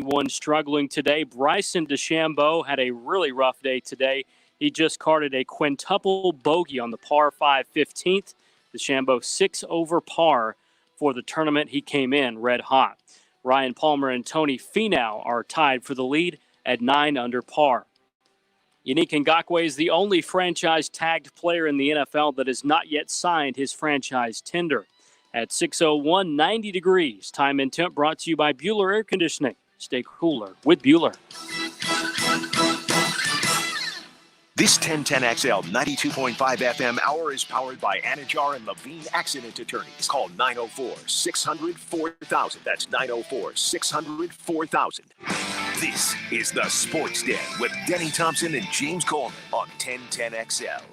One struggling today. Bryson DeChambeau had a really rough day today. He just carded a quintuple bogey on the par 5 15th. DeChambeau 6 over par for the tournament. He came in red hot. Ryan Palmer and Tony Finau are tied for the lead at 9 under par. Yannick Ngakoue is the only franchise tagged player in the NFL that has not yet signed his franchise tender. At 6:01, 90 degrees. Time and temp brought to you by Bueller Air Conditioning. Stay cooler with Bueller. This 1010XL 92.5 FM hour is powered by Anajar and Levine Accident Attorneys. Call 904-600-4000. That's 904-600-4000. This is the Sports Den with Denny Thompson and James Coleman on 1010XL.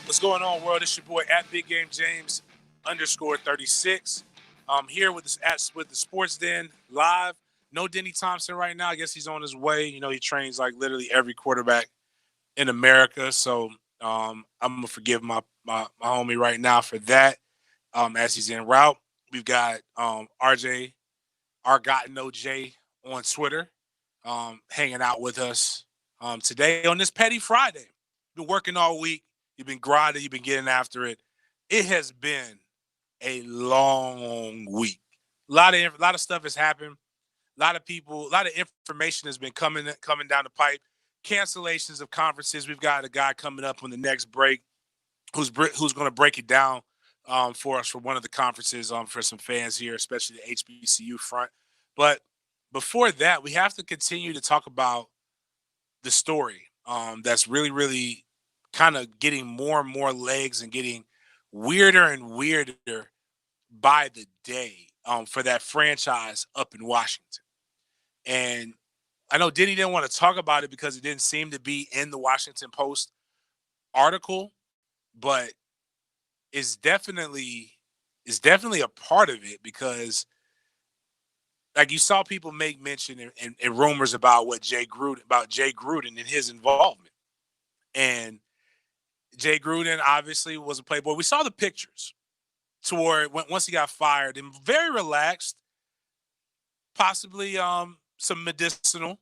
What's going on, world? It's your boy at Big Game James _36. I'm here with the Sports Den live. No Denny Thompson right now. I guess he's on his way. You know, he trains like literally every quarterback in America. So I'm gonna forgive my homie right now for that. As he's en route. We've got RJ, Argotten J on Twitter, hanging out with us today on this Petty Friday. Been working all week. You've been grinding. You've been getting after it. It has been a long week. A lot of stuff has happened. A lot of information has been coming down the pipe. Cancellations of conferences. We've got a guy coming up on the next break who's going to break it down for us for one of the conferences for some fans here, especially the HBCU front. But before that, we have to continue to talk about the story that's really, really kind of getting more and more legs and getting weirder and weirder by the day for that franchise up in Washington. And I know Denny didn't want to talk about it because it didn't seem to be in the Washington Post article, but it's definitely a part of it because, like, you saw people make mention and rumors about Jay Gruden and his involvement. And Jay Gruden obviously was a playboy. We saw the pictures once he got fired, and very relaxed, possibly some medicinal,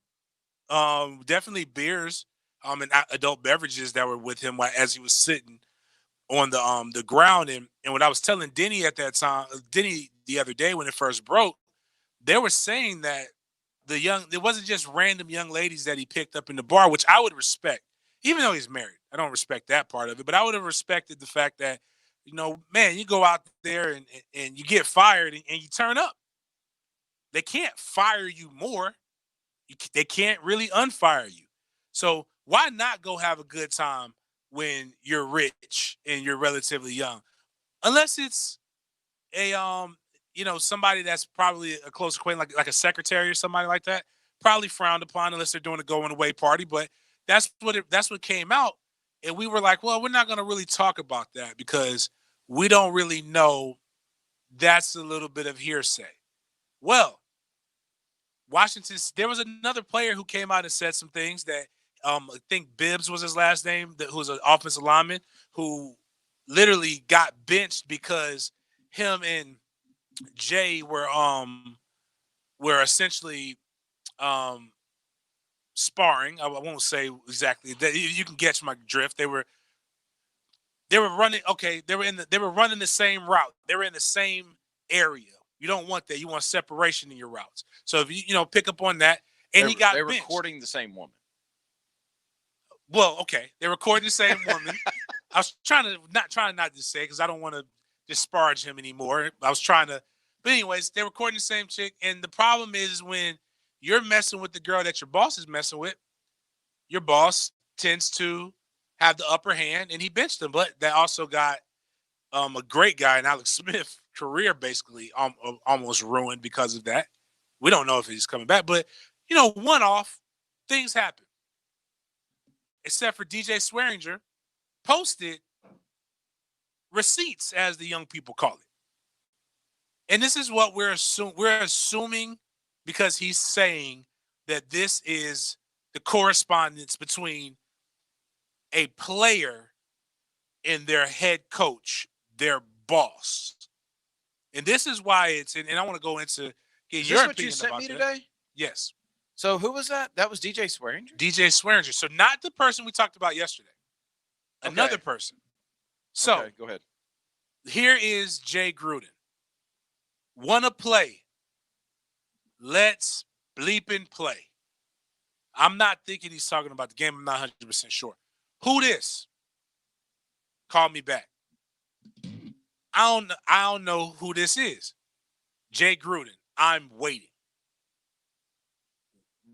definitely beers and adult beverages that were with him as he was sitting on the ground. And what I was telling Denny at that time, Denny the other day when it first broke, they were saying that it wasn't just random young ladies that he picked up in the bar, which I would respect, even though he's married. I don't respect that part of it, but I would have respected the fact that, you know, man, you go out there and you get fired and you turn up. They can't fire you more. They can't really unfire you. So why not go have a good time when you're rich and you're relatively young? Unless it's a somebody that's probably a close acquaintance, like a secretary or somebody like that, probably frowned upon unless they're doing a going away party. But that's what came out. And we were like, well, we're not going to really talk about that because we don't really know. That's a little bit of hearsay. Well, Washington, there was another player who came out and said some things that I think Bibbs was his last name, who was an offensive lineman who literally got benched because him and Jay were essentially sparring. I won't say exactly that. You can catch my drift. They were running. Okay, they were running the same route. They were in the same area. You don't want that. You want separation in your routes. So if you pick up on that, and he got they're benched. Recording the same woman. Well, okay, they're recording the same woman. I was trying not to say because I don't want to disparage him anymore. I was trying to, but anyways, they're recording the same chick. And the problem is when you're messing with the girl that your boss is messing with, your boss tends to have the upper hand, and he benched him. But that also got a great guy in Alex Smith career basically almost ruined because of that. We don't know if he's coming back, but one-off things happen. Except for DJ Swearinger posted receipts, as the young people call it. And this is what we're assuming because he's saying that this is the correspondence between a player and their head coach, their boss. And this is why and I want to go into get is your this what opinion you sent about me that. today? Yes. So who was that? That was DJ Swearinger? DJ Swearinger. So not the person we talked about yesterday. Another person. So okay, go ahead. Here is Jay Gruden. Wanna play? Let's bleeping play. I'm not thinking he's talking about the game. I'm not 100% sure. Who this? Call me back. I don't know who this is. Jay Gruden. I'm waiting.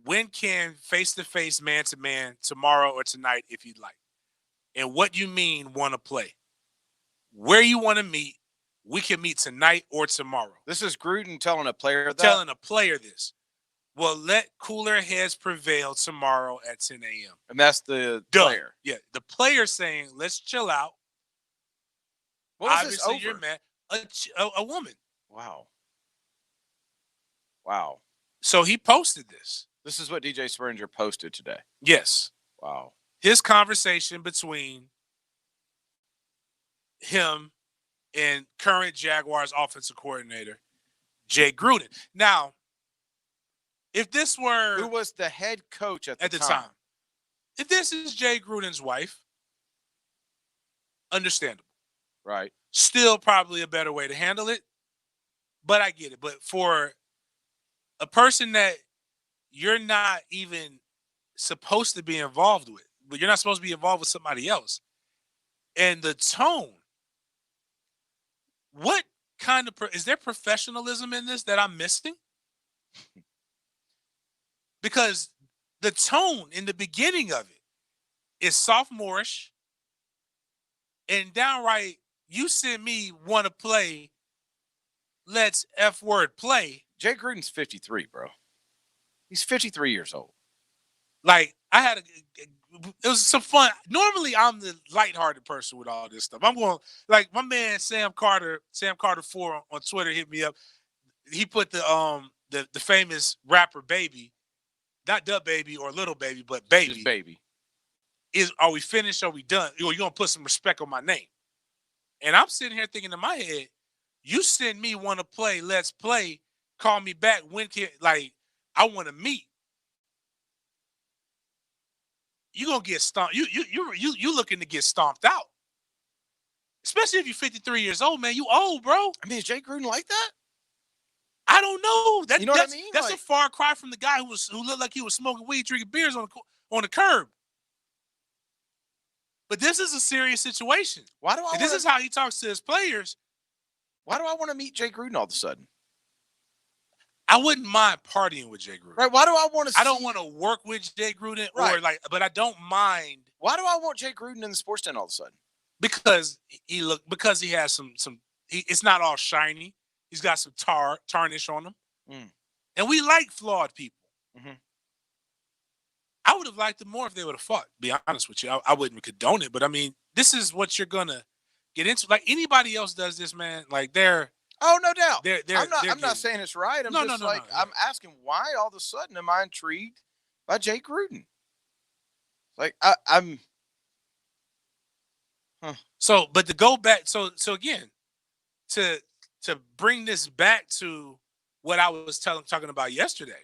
When can face-to-face, man-to-man, tomorrow or tonight if you'd like? And what you mean want to play? Where you want to meet, we can meet tonight or tomorrow. This is Gruden telling a player that? Telling a player this. Well, let cooler heads prevail tomorrow at 10 a.m. And that's the player. Yeah, the player saying, let's chill out. What was Obviously, this over? you're mad. A woman. Wow. So he posted this. This is what DJ Swearinger posted today. Yes. Wow. His conversation between him and current Jaguars offensive coordinator, Jay Gruden. Now, if this were... Who was the head coach at the time? If this is Jay Gruden's wife, understandable. Right. Still probably a better way to handle it, but I get it. But for a person that you're not even supposed to be involved with, but you're not supposed to be involved with somebody else, and the tone, what kind of, is there professionalism in this that I'm missing? Because the tone in the beginning of it is sophomorish and downright, you send me want to play, let's F-word play. Jay Gruden's 53, bro. He's 53 years old. Like, it was some fun. Normally, I'm the lighthearted person with all this stuff. I'm going, like, my man Sam Carter 4 on Twitter hit me up. He put the famous rapper Baby, not the Baby or Little Baby, but Baby. Just Baby. Are we finished? Are we done? You're going to put some respect on my name. And I'm sitting here thinking in my head, you send me want to play, let's play, call me back. When can, like, I want to meet. You're going to get stomped. You looking to get stomped out. Especially if you're 53 years old, man. You old, bro. I mean, is Jay Gruden like that? I don't know. You know what I mean? That's a far cry from the guy who looked like he was smoking weed, drinking beers on the curb. But this is a serious situation. This is how he talks to his players. Why do I want to meet Jay Gruden all of a sudden? I wouldn't mind partying with Jay Gruden. Right? Why do I want to? I don't want to work with Jay Gruden, but I don't mind. Why do I want Jay Gruden in the sports den all of a sudden? Because he has some. It's not all shiny. He's got some tarnish on him, and we like flawed people. Mm-hmm. I would have liked it more if they would have fought. Be honest with you, I wouldn't condone it, but I mean, this is what you're gonna get into. Like anybody else does this, man. Like they're. Oh, no doubt. I'm not saying it's right. I'm asking why all of a sudden am I intrigued by Jay Gruden? Like I'm. Huh. So, but to go back, so again, to bring this back to what I was talking about yesterday.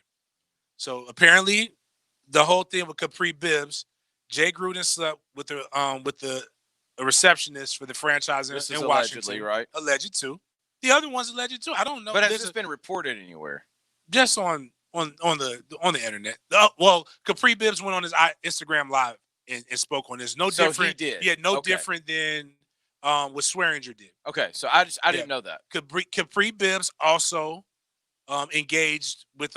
So apparently, the whole thing with Capri Bibbs, Jay Gruden slept with the receptionist for the franchise in Washington. Allegedly, right? Alleged too. The other one's alleged too. I don't know. But has this been reported anywhere? Just on the internet. Well, Capri Bibbs went on his Instagram live and spoke on this. No different. He did. Yeah, no different than what Swearinger did. Okay, so I didn't know that. Capri Bibbs also engaged with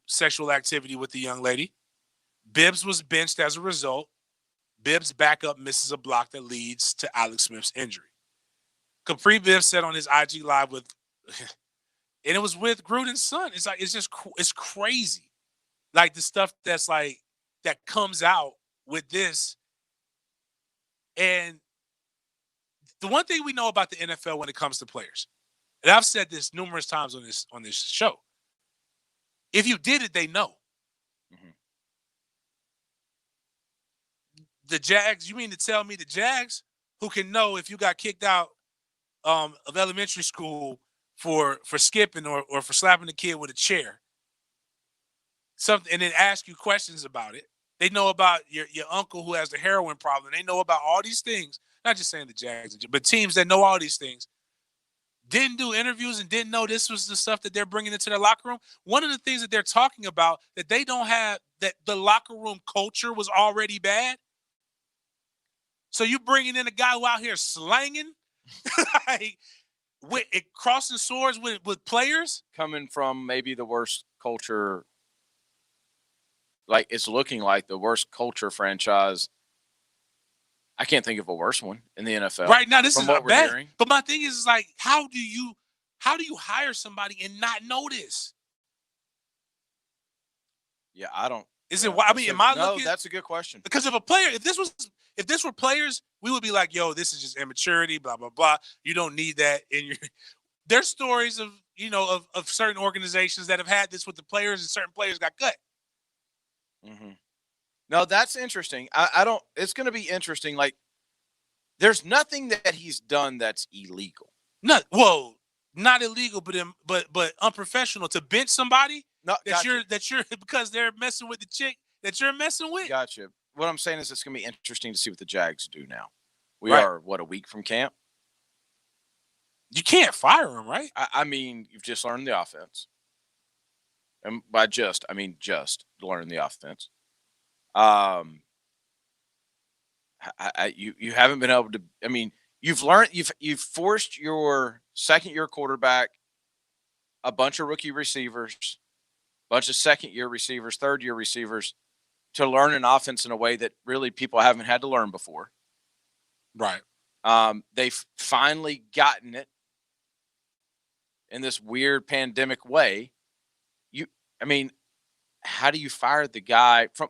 sexual activity with the young lady. Bibbs was benched as a result. Bibbs' backup misses a block that leads to Alex Smith's injury. Capri Bibbs said on his IG live and it was with Gruden's son. It's like it's crazy, like the stuff that's like that comes out with this. And the one thing we know about the NFL when it comes to players, and I've said this numerous times on this show, if you did it, they know. Mm-hmm. The Jags, you mean to tell me the Jags, who can know if you got kicked out of elementary school for skipping or for slapping the kid with a chair, something and then ask you questions about it. They know about your uncle who has the heroin problem. They know about all these things. Not just saying the Jags, but teams that know all these things didn't do interviews and didn't know this was the stuff that they're bringing into their locker room. One of the things that they're talking about that they don't have, that the locker room culture was already bad. So you bringing in a guy who out here slanging, like, crossing swords with players, coming from maybe the worst culture. Like, it's looking like the worst culture franchise. I can't think of a worse one in the NFL right now. This is what not bad. hearing. But my thing is like, how do you hire somebody and not know this? Yeah, I don't. Is it? I mean, am I looking? No, that's a good question. Because if this were players, we would be like, yo, this is just immaturity, blah blah blah. You don't need that in your. There's stories of of certain organizations that have had this with the players, and certain players got cut. Mm-hmm. No, that's interesting. I don't. It's going to be interesting. Like, there's nothing that he's done that's illegal. Not illegal, but unprofessional to bench somebody. No, that you're because they're messing with the chick that you're messing with. Gotcha. What I'm saying is it's going to be interesting to see what the Jags do now. We are a week from camp. You can't fire him, right? I mean, you've just learned the offense. And by just, I mean just learn the offense. You haven't been able to. I mean, you've forced your second-year quarterback, a bunch of rookie receivers, a bunch of second-year receivers, third-year receivers, to learn an offense in a way that really people haven't had to learn before. Right. They've finally gotten it in this weird pandemic way. I mean, how do you fire the guy from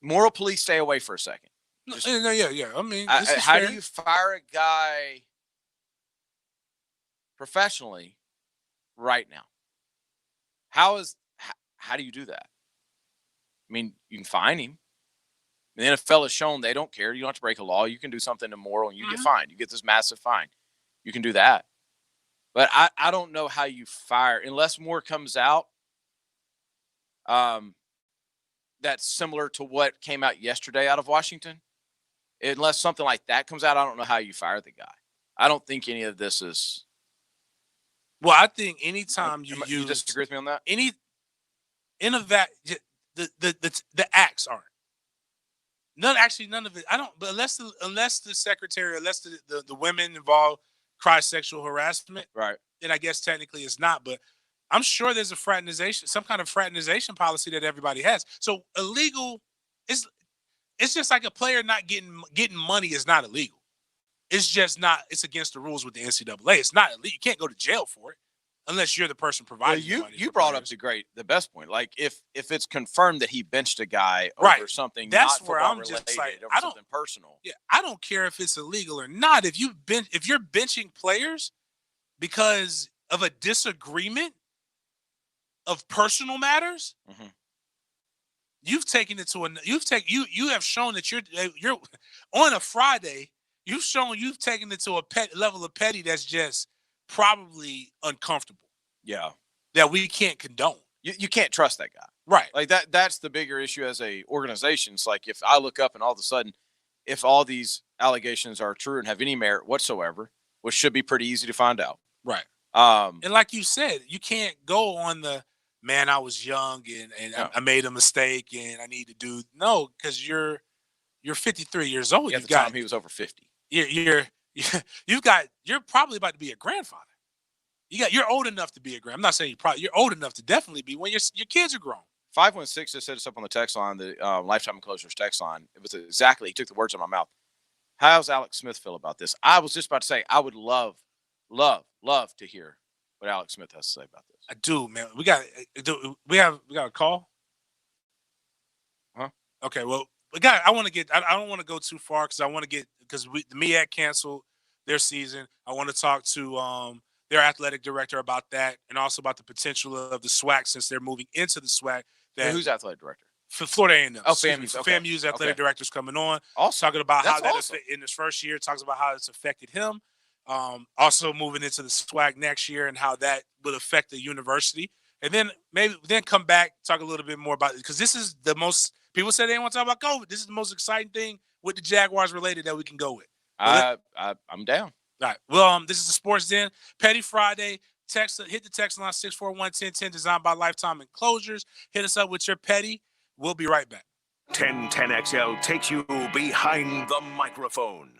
moral police? Stay away for a second. Yeah. I mean, how do you fire a guy professionally right now? How do you do that? I mean, you can fine him. The NFL has shown they don't care. You don't have to break a law. You can do something immoral and you get fined. You get this massive fine. You can do that. But I don't know how you fire unless more comes out. That's similar to what came out yesterday out of Washington. Unless something like that comes out, I don't know how you fire the guy. I don't think any of this is. Well, I think anytime you disagree with me on that. The acts aren't. None of it. I don't. But unless the secretary, unless the women involved cry sexual harassment, right? Then I guess technically it's not. But I'm sure there's a fraternization, some kind of fraternization policy that everybody has. So illegal is. It's just like a player not getting money is not illegal. It's just not. It's against the rules with the NCAA. It's not illegal. You can't go to jail for it unless you're the person providing. Well, you brought up the best point. Like if it's confirmed that he benched a guy over something, that's not where I'm related, just like, over something personal. Yeah, I don't care if it's illegal or not. If you're benching players because of a disagreement of personal matters. Mm-hmm. You've taken it to you have shown that you're on a Friday. You've taken it to a level of petty that's just probably uncomfortable. Yeah, that we can't condone. You can't trust that guy, right? Like that's the bigger issue as a organization. It's like if I look up and all of a sudden, if all these allegations are true and have any merit whatsoever, which should be pretty easy to find out, right? And like you said, you can't go on the. Man, I was young and I made a mistake and I need to do because you're 53 years old. At the time he was over 50. You're probably about to be a grandfather. You're old enough to be a I'm not saying you're old enough to definitely be when your kids are grown. 516 just hit us up on the text line, the Lifetime Enclosures text line. It was exactly, he took the words out of my mouth. How's Alex Smith feel about this? I was just about to say I would love to hear what Alex Smith has to say about this. I do, man. We got a call? Huh? Okay, well, I don't want to go too far because the MEAC canceled their season. I want to talk to their athletic director about that and also about the potential of the SWAC since they're moving into the SWAC. Who's athletic director? For Florida A&M. Oh, FAMU's. Okay. FAMU's athletic director's coming on. Also, talking about how that in his first year, talks about how it's affected him. Also moving into the SWAC next year and how that will affect the university. and then maybe come back, talk a little bit more about it, because this is the most people say they want to talk about COVID. This is the most exciting thing with the Jaguars related that we can go with. I'm down. All right. Well, this is the Sports Den. Petty Friday. Hit the text line 641-1010, designed by Lifetime Enclosures. Hit us up with your petty. We'll be right back. 1010XL takes you behind the microphone.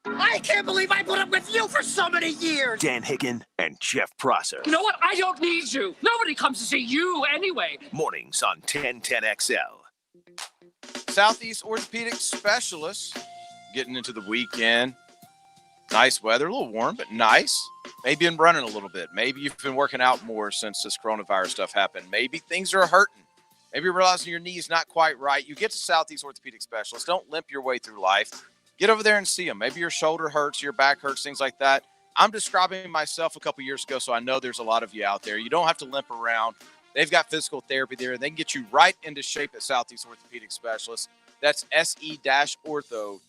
I can't believe I put up with you for so many years. Dan Hicken and Jeff Prosser. You know what? I don't need you. Nobody comes to see you anyway. Mornings on 1010XL. Southeast Orthopedic Specialists getting into the weekend. Nice weather, a little warm, but nice. Maybe been running a little bit. Maybe you've been working out more since this coronavirus stuff happened. Maybe things are hurting. Maybe you're realizing your knee's not quite right. You get to Southeast Orthopedic Specialists. Don't limp your way through life. Get over there and see them. Maybe your shoulder hurts, your back hurts, things like that. I'm describing myself a couple years ago, so I know there's a lot of you out there. You don't have to limp around. They've got physical therapy there. They can get you right into shape at Southeast Orthopedic Specialists. That's se-ortho.com.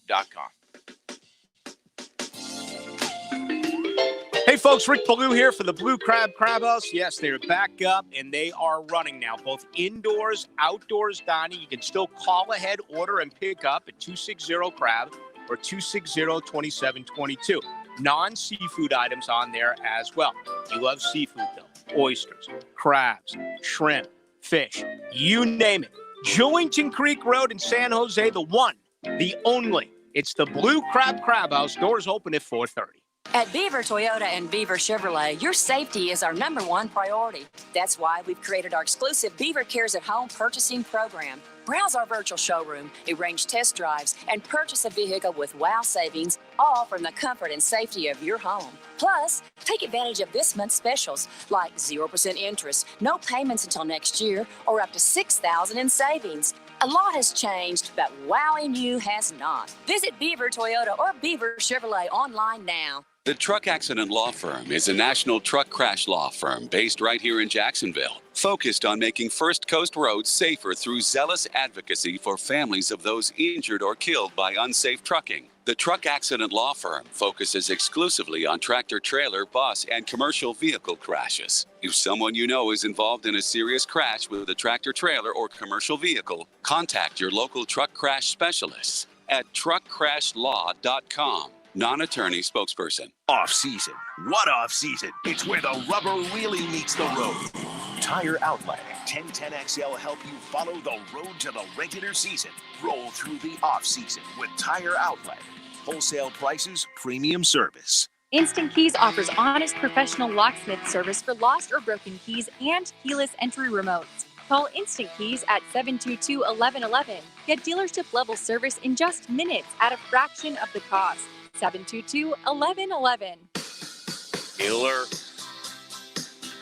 Hey folks, Rick Ballou here for the Blue Crab House. Yes, they're back up and they are running now, both indoors, outdoors dining. You can still call ahead, order, and pick up at 260-CRAB or 260-2722. Non-seafood items on there as well. You love seafood though. Oysters, crabs, shrimp, fish, you name it. Julington Creek Road in San Jose, the one, the only. It's the Blue Crab House. Doors open at 4:30. At Beaver Toyota and Beaver Chevrolet, your safety is our #1 priority. That's why we've created our exclusive Beaver Cares at Home purchasing program. Browse our virtual showroom, arrange test drives, and purchase a vehicle with wow savings, all from the comfort and safety of your home. Plus, take advantage of this month's specials, like 0% interest, no payments until next year, or up to $6,000 in savings. A lot has changed, but wowing you has not. Visit Beaver Toyota or Beaver Chevrolet online now. The Truck Accident Law Firm is a national truck crash law firm based right here in Jacksonville, focused on making First Coast roads safer through zealous advocacy for families of those injured or killed by unsafe trucking. The Truck Accident Law Firm focuses exclusively on tractor trailer, bus, and commercial vehicle crashes. If someone you know is involved in a serious crash with a tractor trailer or commercial vehicle, contact your local truck crash specialists at truckcrashlaw.com. Non-attorney spokesperson. Off-season. What off-season? It's where the rubber really meets the road. Tire Outlet. 1010XL help you follow the road to the regular season. Roll through the off-season with Tire Outlet. Wholesale prices, premium service. Instant Keys offers honest professional locksmith service for lost or broken keys and keyless entry remotes. Call Instant Keys at 722-1111. Get dealership level service in just minutes at a fraction of the cost. 722-1111.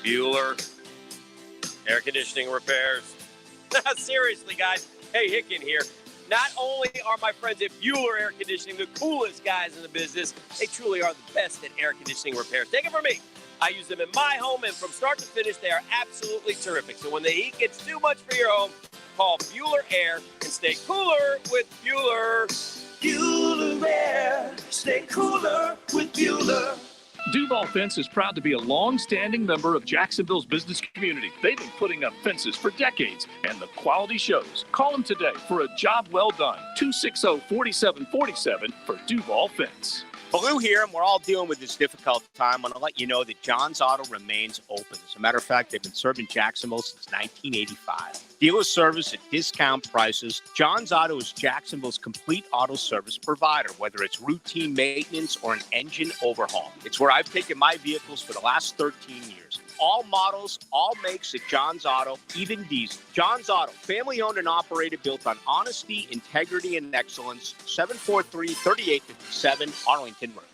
Bueller, air conditioning repairs. Seriously, guys. Hey, Hicken here. Not only are my friends at Bueller Air Conditioning the coolest guys in the business, they truly are the best at air conditioning repairs. Take it from me. I use them in my home, and from start to finish, they are absolutely terrific. So when the heat gets too much for your home, call Bueller Air and stay cooler with Bueller. Bueller Air, stay cooler with Bueller. Duval Fence is proud to be a long-standing member of Jacksonville's business community. They've been putting up fences for decades, and the quality shows. Call them today for a job well done. 260-4747 for Duval Fence. Ballou here, and we're all dealing with this difficult time. I want to let you know that John's Auto remains open. As a matter of fact, they've been serving Jacksonville since 1985. Dealer service at discount prices. John's Auto is Jacksonville's complete auto service provider, whether it's routine maintenance or an engine overhaul. It's where I've taken my vehicles for the last 13 years. All models, all makes at John's Auto, even diesel. John's Auto, family-owned and operated, built on honesty, integrity, and excellence. 743-3857 Arlington Road.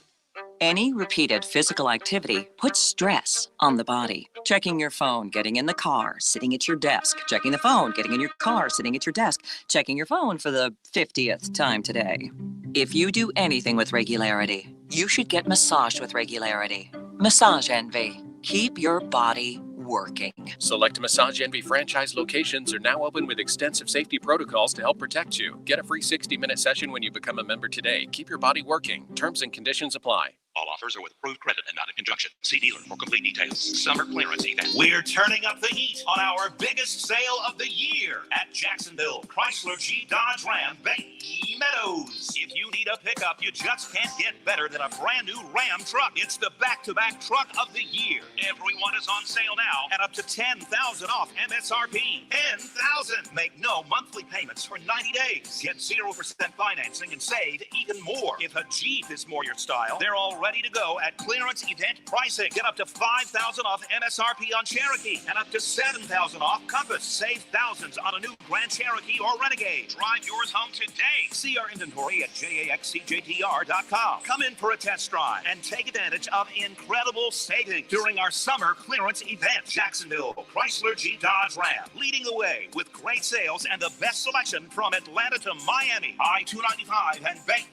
Any repeated physical activity puts stress on the body. Checking your phone, getting in the car, sitting at your desk, checking the phone, getting in your car, sitting at your desk, checking your phone for the 50th time today. If you do anything with regularity, you should get massaged with regularity. Massage Envy. Keep your body working. Select Massage Envy franchise locations are now open with extensive safety protocols to help protect you. Get a free 60-minute session when you become a member today. Keep your body working. Terms and conditions apply. All offers are with approved credit and not in conjunction. See dealer for complete details. Summer clearance event. We're turning up the heat on our biggest sale of the year at Jacksonville Chrysler Jeep Dodge Ram Bay Meadows. If you need a pickup, you just can't get better than a brand new Ram truck. It's the back-to-back truck of the year. Everyone is on sale now at up to $10,000 off MSRP. $10,000. Make no monthly payments for 90 days. Get 0% financing and save even more. If a Jeep is more your style, they're all ready to go at clearance event pricing. Get up to $5,000 off MSRP on Cherokee and up to $7,000 off Compass. Save thousands on a new Grand Cherokee or Renegade. Drive yours home today. See our inventory at jaxcjtr.com. Come in for a test drive and take advantage of incredible savings during our summer clearance event. Jacksonville Chrysler Jeep Dodge Ram, leading the way with great sales and the best selection from Atlanta to Miami, I-295 and Bay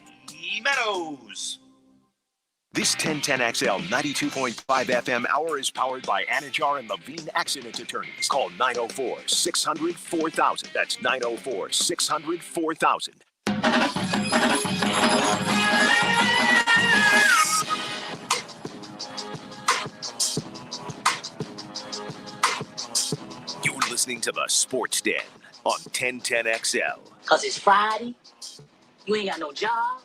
Meadows. This 1010XL 92.5 FM hour is powered by Anajar and Levine Accident Attorneys. Call 904-600-4000. That's 904-600-4000. You're listening to the Sports Den on 1010XL. Because it's Friday, you ain't got no job,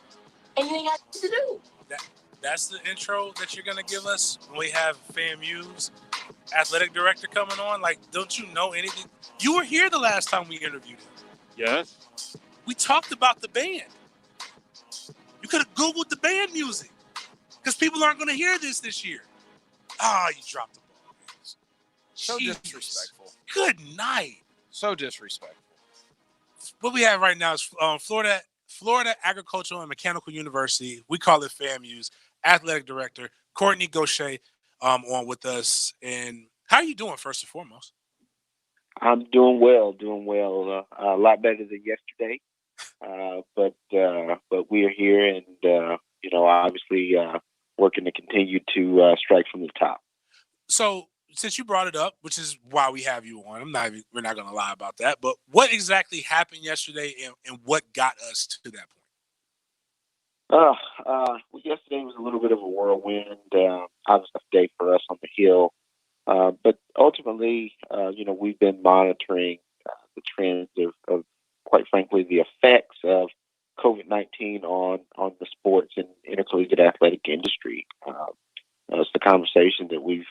and you ain't got nothing to do. That's the intro that you're going to give us when we have FAMU's athletic director coming on? Like, don't you know anything? You were here the last time we interviewed him. Yes. We talked about the band. You could have Googled the band music because people aren't going to hear this year. You dropped the ball. So disrespectful. Good night. So disrespectful. What we have right now is Florida Agricultural and Mechanical University. We call it FAMU's athletic director, Courtney Gaucher, on with us. And how are you doing, first and foremost? I'm doing well. A lot better than yesterday. But we are here and, obviously working to continue to strike from the top. So since you brought it up, which is why we have you on, we're not going to lie about that. But what exactly happened yesterday and what got us to that point? Yesterday was a little bit of a whirlwind. Obviously, a day for us on the Hill. But ultimately, we've been monitoring the trends of, quite frankly, the effects of COVID-19 on the sports and intercollegiate athletic industry. It's the conversation that we've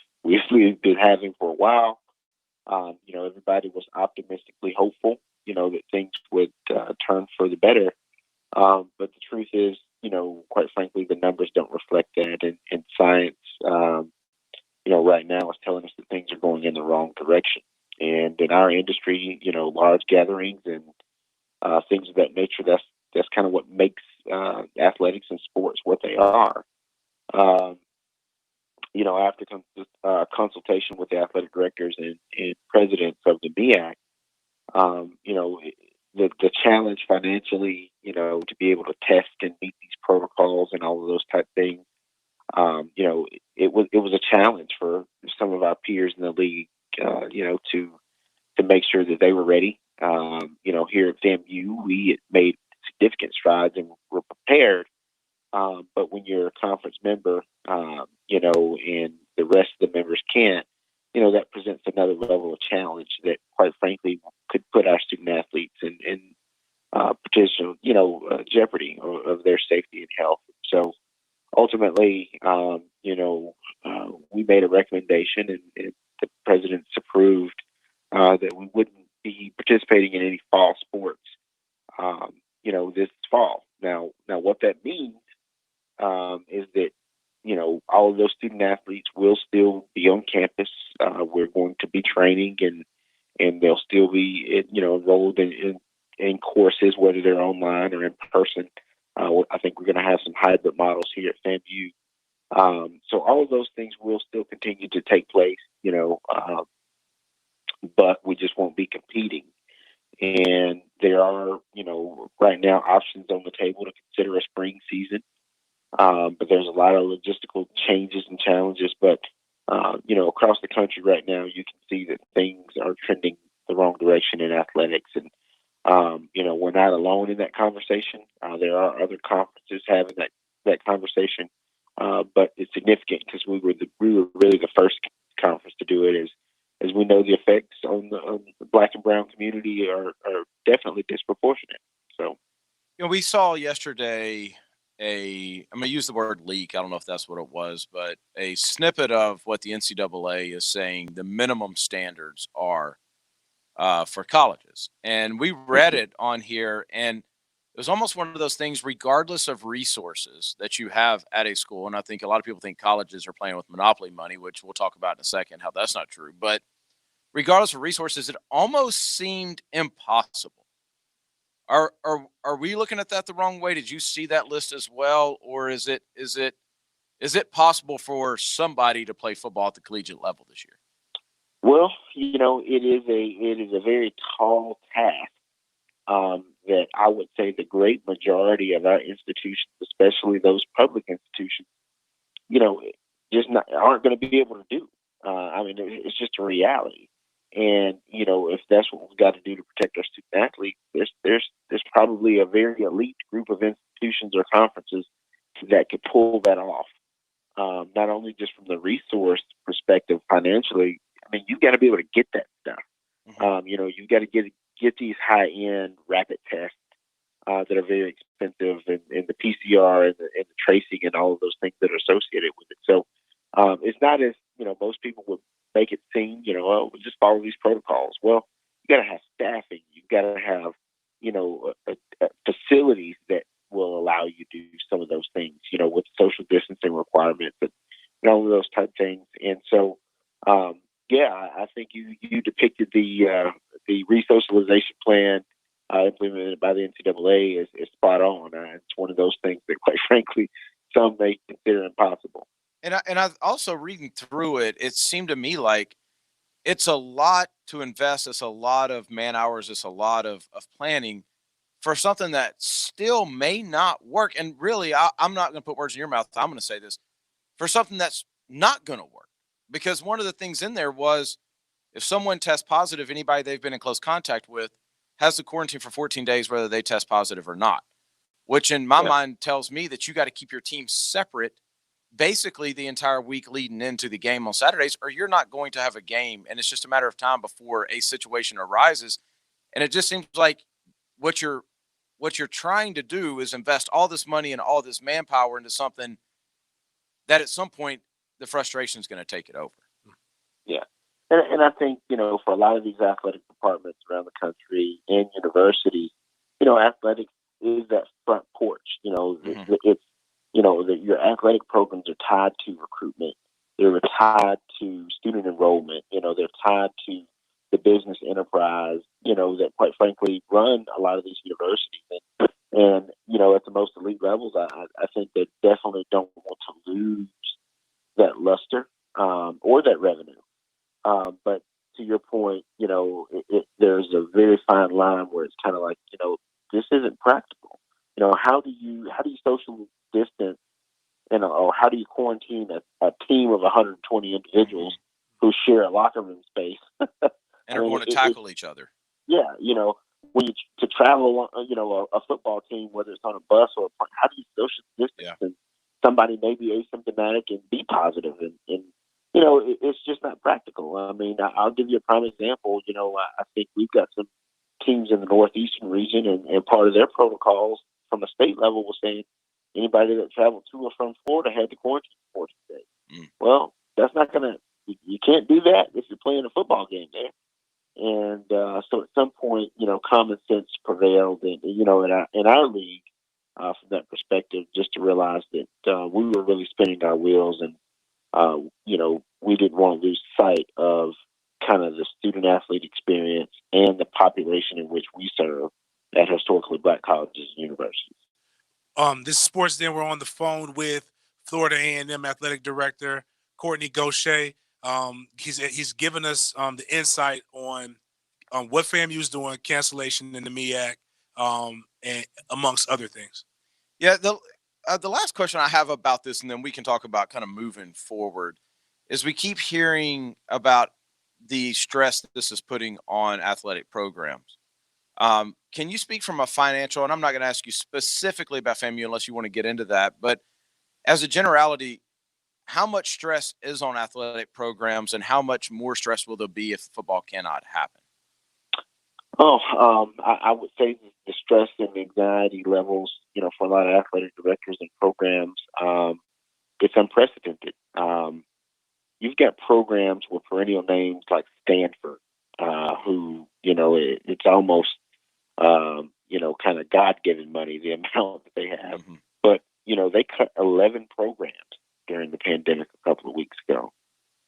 been having for a while. Everybody was optimistically hopeful, that things would turn for the better. But the truth is, quite frankly, the numbers don't reflect that. And science, right now is telling us that things are going in the wrong direction. And in our industry, large gatherings and things of that nature, that's kind of what makes athletics and sports what they are. After consultation with the athletic directors and presidents of the MEAC, the challenge financially, to be able to test and meet these protocols and all of those type things, it was a challenge for some of our peers in the league, to make sure that they were ready. Here at FAMU, we made significant strides and were prepared. But when you're a conference member, and the rest of the members can't, that presents another level of challenge that, quite frankly, could put our student athletes in potential, jeopardy of their safety and health. So ultimately, we made a recommendation and the president's approved that we wouldn't be participating in any fall sports, this fall. Now what that means is that, all of those student athletes will still be on campus. We're going to be training and they'll still be, enrolled in courses, whether they're online or in person. I think we're going to have some hybrid models here at FAMU. So all of those things will still continue to take place, but we just won't be competing. And there are, right now options on the table to consider a spring season. But there's a lot of logistical changes and challenges. But, across the country right now, you can see that things are trending the wrong direction in athletics. And, we're not alone in that conversation. There are other conferences having that conversation but it's significant because we were really the first conference to do it. As we know, the effects on the Black and brown community are definitely disproportionate. So, we saw yesterday I'm going to use the word leak. I don't know if that's what it was, but a snippet of what the NCAA is saying the minimum standards are for colleges. And we read it on here, and it was almost one of those things, regardless of resources that you have at a school. And I think a lot of people think colleges are playing with monopoly money, which we'll talk about in a second, how that's not true. But regardless of resources, it almost seemed impossible. Are we looking at that the wrong way? Did you see that list as well, or is it possible for somebody to play football at the collegiate level this year? Well, it is a very tall task that I would say the great majority of our institutions, especially those public institutions, aren't going to be able to do. It's just a reality. And, if that's what we've got to do to protect our student athletes, there's probably a very elite group of institutions or conferences that could pull that off. Not only just from the resource perspective financially, you've got to be able to get that stuff. Mm-hmm. You've got to get these high-end rapid tests that are very expensive, and the PCR and the tracing and all of those things that are associated with it. So it's not as, most people would make it seem, we'll just follow these protocols. Well, you got to have staffing. You've got to have, facilities that will allow you to do some of those things, with social distancing requirements and all of those type things. And so, I think you depicted the resocialization plan implemented by the NCAA is spot on. It's one of those things that, quite frankly, some may consider impossible. And I've also reading through it, it seemed to me like it's a lot to invest. It's a lot of man hours. It's a lot of planning for something that still may not work. And really, I'm not going to put words in your mouth. I'm going to say this for something that's not going to work, because one of the things in there was if someone tests positive, anybody they've been in close contact with has to quarantine for 14 days, whether they test positive or not, which in my mind tells me that you got to keep your team separate basically the entire week leading into the game on Saturdays, or you're not going to have a game. And it's just a matter of time before a situation arises. And it just seems like what you're trying to do is invest all this money and all this manpower into something that at some point the frustration is going to take it over. Yeah. And I think, for a lot of these athletic departments around the country and universities, athletics is that front porch. Mm-hmm. It's, that your athletic programs are tied to recruitment. They're tied to student enrollment. They're tied to the business enterprise, that quite frankly run a lot of these universities. And at the most elite levels, I think they definitely don't want to lose that luster or that revenue. But to your point, there's a very fine line where it's kind of like, this isn't practical. How do you social distance, or how do you quarantine a team of 120 individuals who share a locker room space and are going to tackle each other? Yeah, when you to travel, a football team, whether it's on a bus or a plane, how do you social distance? And somebody may be asymptomatic and be positive, and it's just not practical. I'll give you a prime example. I think we've got some teams in the northeastern region, and part of their protocols from a state level was saying anybody that traveled to or from Florida had to quarantine for 14 days. Well, that's not going to, you can't do that if you're playing a football game there. And so at some point, common sense prevailed, and in our league, from that perspective, just to realize that we were really spinning our wheels, and we didn't want to lose sight of kind of the student athlete experience and the population in which we serve at historically Black colleges and universities. This is SportsDen. We're on the phone with Florida A&M Athletic Director Courtney Gaucher. He's given us the insight on what FAMU is doing, cancellation in the MEAC, and amongst other things. Yeah, the last question I have about this, and then we can talk about kind of moving forward, is we keep hearing about the stress that this is putting on athletic programs. Can you speak from a financial, and I'm not going to ask you specifically about FAMU unless you want to get into that, but as a generality, how much stress is on athletic programs, and how much more stress will there be if football cannot happen? I would say the stress and anxiety levels, for a lot of athletic directors and programs, it's unprecedented. You've got programs with perennial names like Stanford, who, it's almost, kind of God-given money, the amount that they have. Mm-hmm. But, they cut 11 programs during the pandemic a couple of weeks ago.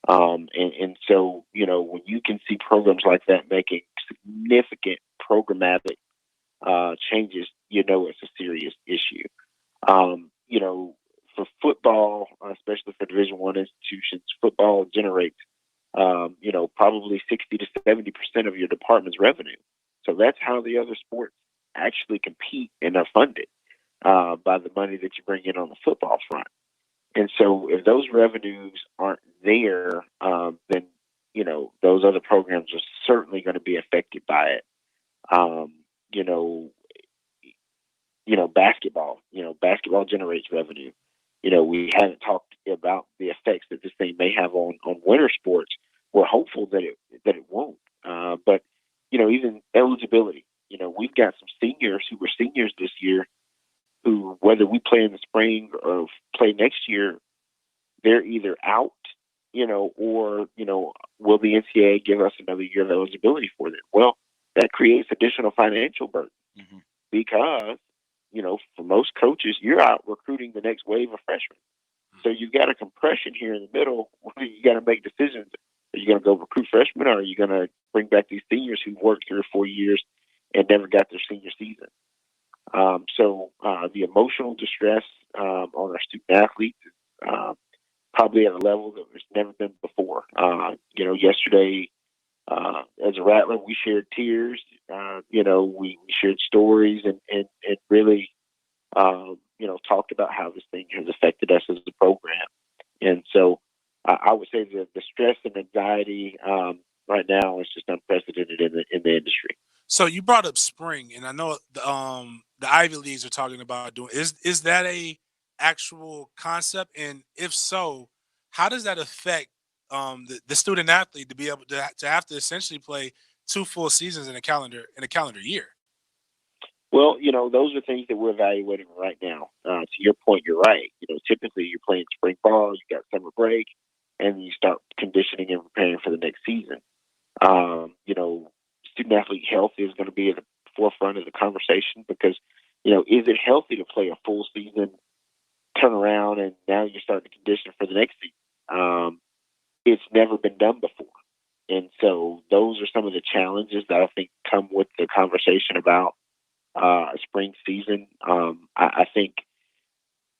And so, when you can see programs like that making significant programmatic changes, it's a serious issue. For football, especially for Division I institutions, football generates, probably 60 to 70% of your department's revenue. So that's how the other sports actually compete and are funded by the money that you bring in on the football front. And so if those revenues aren't there, then, those other programs are certainly going to be affected by it. Basketball generates revenue. We haven't talked about the effects that this thing may have on winter sports. We're hopeful that it won't. But even eligibility. We've got some seniors who were seniors this year who, whether we play in the spring or play next year, they're either out, or, will the NCAA give us another year of eligibility for them? Well, that creates additional financial burden because, for most coaches, you're out recruiting the next wave of freshmen. So you've got a compression here in the middle. You got to make decisions. Are you going to go recruit freshmen, or are you going to bring back these seniors who worked 3 or 4 years and never got their senior season? So the emotional distress on our student athletes is probably at a level that has never been before. Yesterday, as a Rattler, we shared tears. We shared stories and really, talked about how this thing has affected us as a program. And so I would say that the stress and anxiety right now is just unprecedented in the industry. So you brought up spring, and I know the Ivy Leagues are talking about doing. Is that a actual concept? And if so, how does that affect the student athlete to be able to have to essentially play 2 full seasons in a calendar year? Well, those are things that we're evaluating right now. To your point, you're right. Typically you're playing spring ball, you got summer break, and you start conditioning and preparing for the next season. Student athlete health is going to be at the forefront of the conversation because, is it healthy to play a full season, turn around, and now you're starting to condition for the next season? It's never been done before. And so those are some of the challenges that I think come with the conversation about a spring season. I think,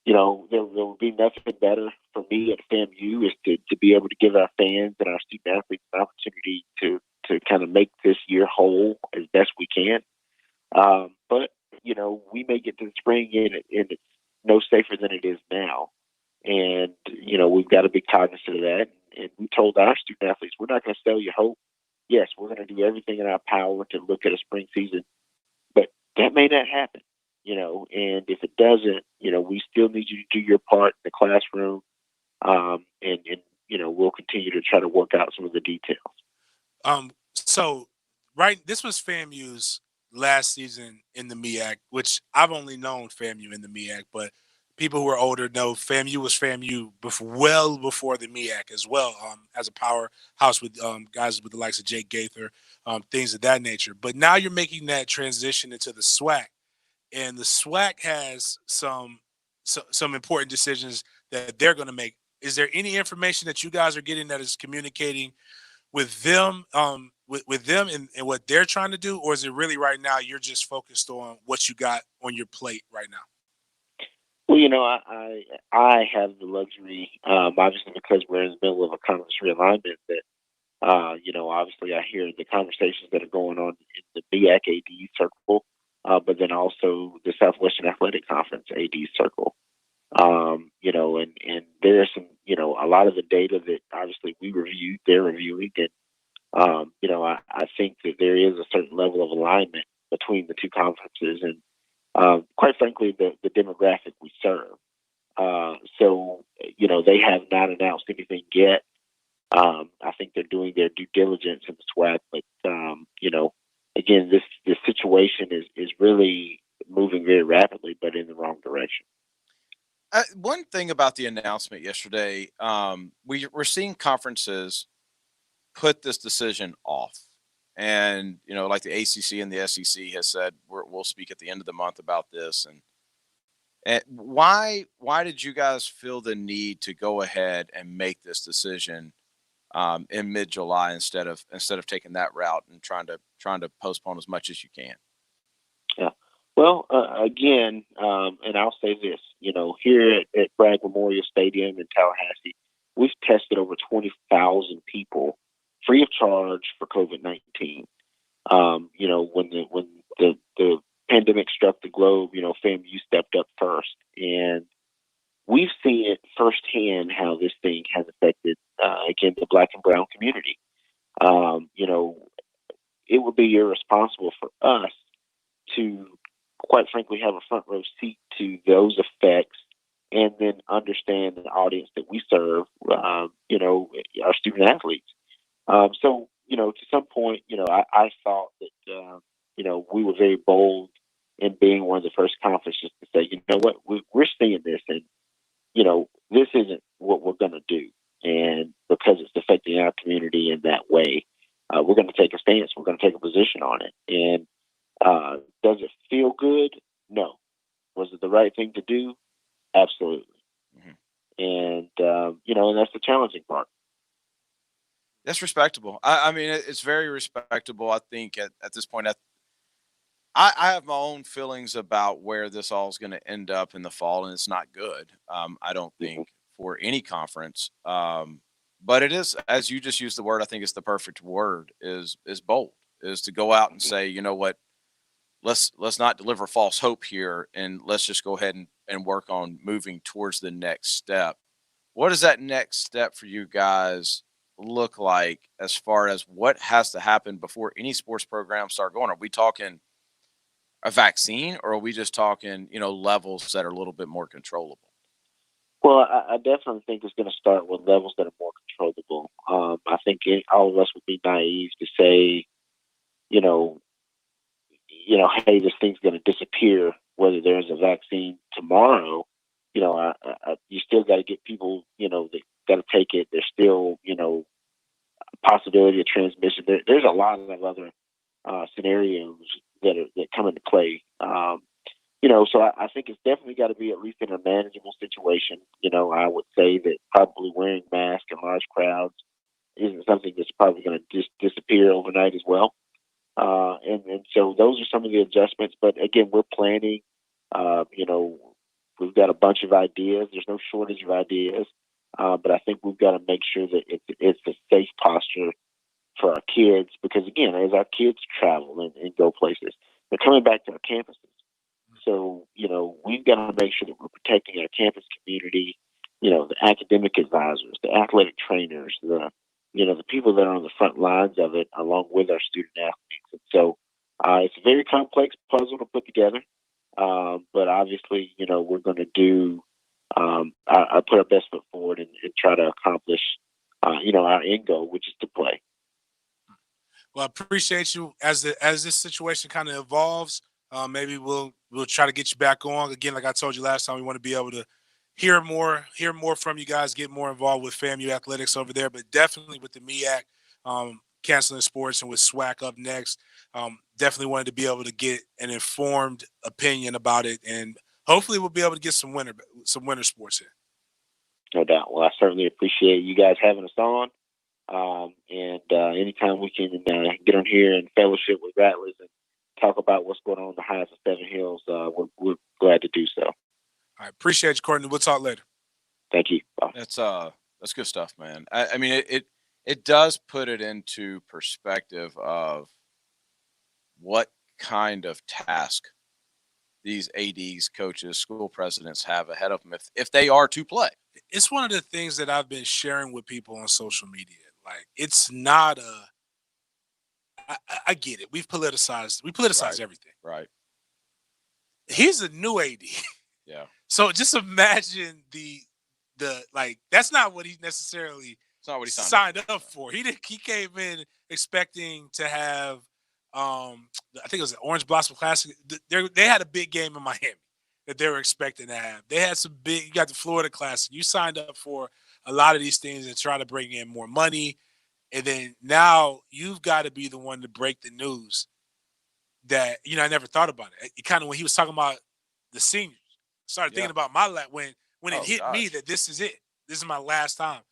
there will be nothing better for me at FAMU is to be able to give our fans and our student athletes an opportunity to kind of make this year whole as best we can. But, we may get to the spring and it's no safer than it is now. And, we've got to be cognizant of that. And we told our student athletes, we're not going to sell you hope. Yes, we're going to do everything in our power to look at a spring season, but that may not happen, and if it doesn't, we still need you to do your part in the classroom. And we'll continue to try to work out some of the details. So this was FAMU's last season in the MEAC, which I've only known FAMU in the MEAC, but people who are older know FAMU was FAMU well before the MEAC as well, as a powerhouse with guys with the likes of Jake Gaither, things of that nature. But now you're making that transition into the SWAC, and the SWAC has some important decisions that they're going to make. Is there any information that you guys are getting that is communicating with them, with them and what they're trying to do, or is it really right now you're just focused on what you got on your plate right now? Well, I have the luxury, obviously because we're in the middle of a conference realignment, that obviously I hear the conversations that are going on in the MEAC AD circle, but then also the Southwestern Athletic Conference AD circle. And there's some, a lot of the data that obviously we reviewed, they're reviewing, and I think that there is a certain level of alignment between the two conferences and, quite frankly, the demographic we serve. So, they have not announced anything yet. I think they're doing their due diligence in the SWAC, but again, this situation is really moving very rapidly, but in the wrong direction. One thing about the announcement yesterday, we're seeing conferences put this decision off, and like the ACC and the SEC has said, we'll speak at the end of the month about this. And why did you guys feel the need to go ahead and make this decision in mid-July instead of taking that route and trying to postpone as much as you can? Yeah. Well, again, and I'll say this, here at Bragg Memorial Stadium in Tallahassee, we've tested over 20,000 people free of charge for COVID-19. When the pandemic struck the globe, FAMU stepped up first, and we've seen it firsthand how this thing has affected, again, the Black and brown community. It would be irresponsible for us to, quite frankly, have a front row seat to those effects and then understand the audience that we serve, our student athletes. So, to some point, I thought that, we were very bold in being one of the first conferences to say, you know what, we're seeing this, and, this isn't what we're going to do. And because it's affecting our community in that way, we're going to take a stance. We're going to take a position on it. And does it feel good? No. Was it the right thing to do? Absolutely. Mm-hmm. And, and that's the challenging part. That's respectable. I mean, it's very respectable. I think at this point, I have my own feelings about where this all is going to end up in the fall, and it's not good. I don't think for any conference. But it is, as you just used the word, I think it's the perfect word, is bold, is to go out and say, you know what, let's not deliver false hope here, and let's just go ahead and work on moving towards the next step. What does that next step for you guys look like as far as what has to happen before any sports programs start going? Are we talking a vaccine, or are we just talking, levels that are a little bit more controllable? Well, I definitely think it's going to start with levels that are more controllable. I think all of us would be naive to say, hey, this thing's going to disappear, whether there's a vaccine tomorrow. You still got to get people, that got to take it. There's still, possibility of transmission. There's a lot of other scenarios that come into play. So I think it's definitely got to be at least in a manageable situation. I would say that probably wearing masks in large crowds isn't something that's probably going to just disappear overnight as well. And so those are some of the adjustments. But again, we're planning. We've got a bunch of ideas. There's no shortage of ideas. But I think we've got to make sure that it's a safe posture for our kids, because again, as our kids travel and go places, they're coming back to our campuses. So, we've got to make sure that we're protecting our campus community, the academic advisors, the athletic trainers, the people that are on the front lines of it, along with our student athletes. And so it's a very complex puzzle to put together. But obviously, we're going to do, I put our best foot forward and try to accomplish, our end goal, which is to play. Well, I appreciate you as this situation kind of evolves. Maybe we'll try to get you back on again. Like I told you last time, we want to be able to hear more from you guys, get more involved with FAMU athletics over there, but definitely with the MEAC, canceling sports, and with SWAC up next, definitely wanted to be able to get an informed opinion about it, and hopefully we'll be able to get some winter sports here. No doubt. Well, I certainly appreciate you guys having us on. And anytime we can get on here and fellowship with Rattlers and talk about what's going on in the Heights of Seven Hills, we're glad to do so. I appreciate you, Courtney. We'll talk later. Thank you. Bye. That's good stuff, man. I mean, it does put it into perspective of what kind of task these ADs, coaches, school presidents have ahead of them if they are to play. It's one of the things that I've been sharing with people on social media. Like, it's not I get it. We politicize right. everything. Right. He's a new AD. Yeah. So just imagine the like that's not what he necessarily It's not what he signed up for. He came in expecting to have I think it was the Orange Blossom Classic. They had a big game in Miami that they were expecting to have. They had some big. You got the Florida Classic. You signed up for a lot of these things and try to bring in more money, and then now you've got to be the one to break the news that I never thought about it. It kind of when he was talking about the seniors, started thinking about my when it hit me that this is it. This is my last time.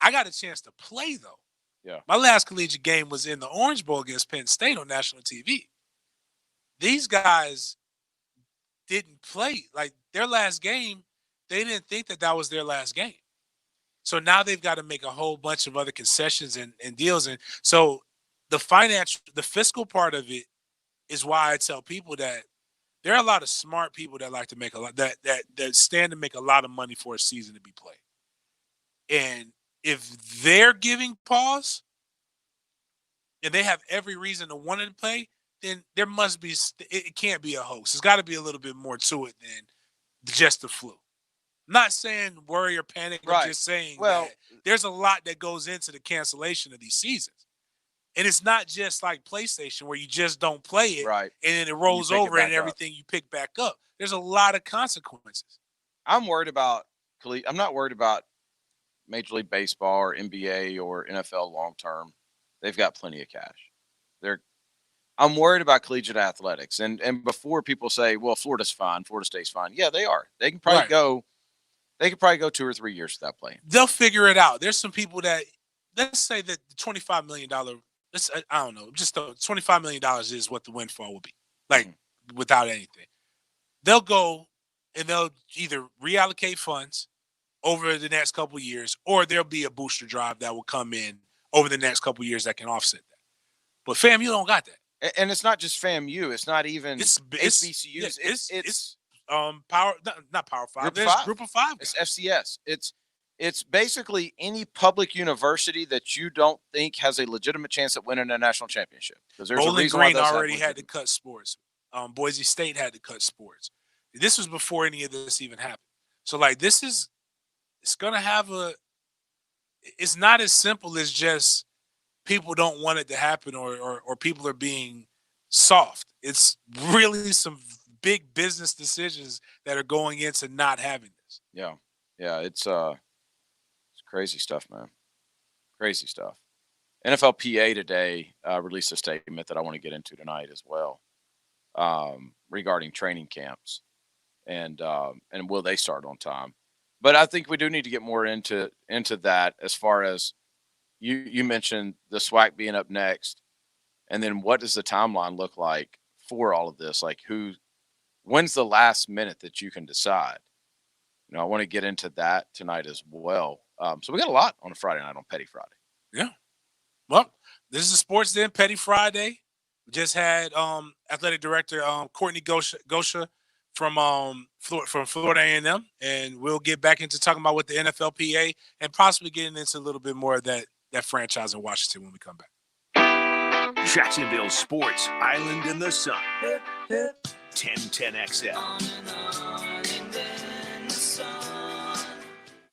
I got a chance to play though. Yeah. My last collegiate game was in the Orange Bowl against Penn State on national TV. These guys didn't play. Like, their last game, they didn't think that was their last game. So now they've got to make a whole bunch of other concessions and deals. And so the fiscal part of it is why I tell people that there are a lot of smart people that like to make a lot, that stand to make a lot of money for a season to be played. And if they're giving pause and they have every reason to want to play, then there must be, it can't be a hoax. There's got to be a little bit more to it than just the flu. I'm not saying worry or panic. Right. I'm just saying that there's a lot that goes into the cancellation of these seasons. And it's not just like PlayStation where you just don't play it and then it rolls over and everything you pick back up. There's a lot of consequences. I'm not worried about Major League Baseball or NBA or NFL long term. They've got plenty of cash. I'm worried about collegiate athletics. And before people say, well, Florida State's fine. Yeah, they are. They can probably go 2 or 3 years without playing. They'll figure it out. There's some people that, let's say that the $25 million, I don't know, just $25 million is what the windfall will be, like without anything. They'll go and they'll either reallocate funds over the next couple of years, or there'll be a booster drive that will come in over the next couple of years that can offset that. But FAMU don't got that. And it's not just FAMU. It's not even HBCUs. It's Power, not Power 5. Group of 5. It's FCS. It's basically any public university that you don't think has a legitimate chance at winning a national championship. Because there's Bowling a reason Green why already had to cut sports. Boise State had to cut sports. This was before any of this even happened. So like it's gonna have it's not as simple as just people don't want it to happen or people are being soft. It's really some big business decisions that are going into not having this. Yeah. It's crazy stuff, man. Crazy stuff. NFLPA today released a statement that I want to get into tonight as well regarding training camps and will they start on time? But I think we do need to get more into that as far as you mentioned the SWAC being up next, and then what does the timeline look like for all of this? Like when's the last minute that you can decide? I want to get into that tonight as well. So we got a lot on a Friday night on Petty Friday. Yeah. Well, this is a Sports Den Petty Friday. We just had athletic director Courtney Gosha from Florida A&M, and we'll get back into talking about what the NFLPA and possibly getting into a little bit more of that franchise in Washington when we come back. Jacksonville Sports, Island in the Sun. 1010XL.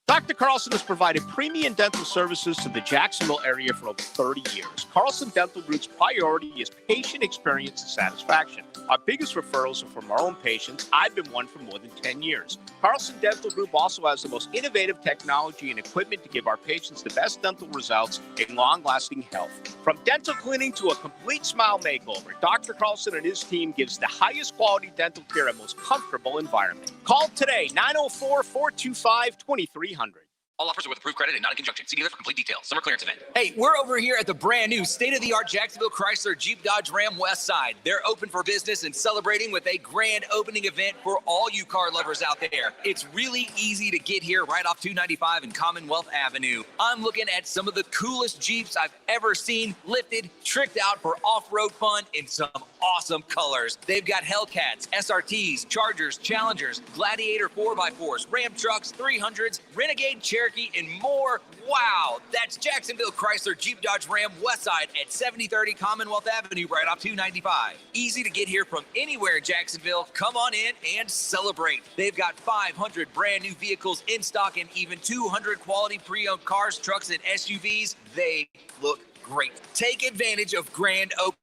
Dr. Carlson has provided premium dental services to the Jacksonville area for over 30 years. Carlson Dental Group's priority is patient experience and satisfaction. Our biggest referrals are from our own patients. I've been one for more than 10 years. Carlson Dental Group also has the most innovative technology and equipment to give our patients the best dental results and long-lasting health. From dental cleaning to a complete smile makeover, Dr. Carlson and his team gives the highest quality dental care and most comfortable environment. Call today, 904-425-2300. All offers are with approved credit and not in conjunction. See dealer for complete details. Summer clearance event. Hey, we're over here at the brand new state-of-the-art Jacksonville Chrysler Jeep Dodge Ram West Side. They're open for business and celebrating with a grand opening event for all you car lovers out there. It's really easy to get here right off 295 and Commonwealth Avenue. I'm looking at some of the coolest Jeeps I've ever seen, lifted, tricked out for off-road fun, and some awesome colors. They've got Hellcats, SRTs, Chargers, Challengers, Gladiator 4x4s, Ram trucks, 300s, Renegade, Cherokee, and more. Wow, that's Jacksonville Chrysler Jeep Dodge Ram Westside at 7030 Commonwealth Avenue right off 295. Easy to get here from anywhere in Jacksonville. Come on in and celebrate. They've got 500 brand new vehicles in stock and even 200 quality pre-owned cars, trucks, and SUVs. They look great. Take advantage of grand opening.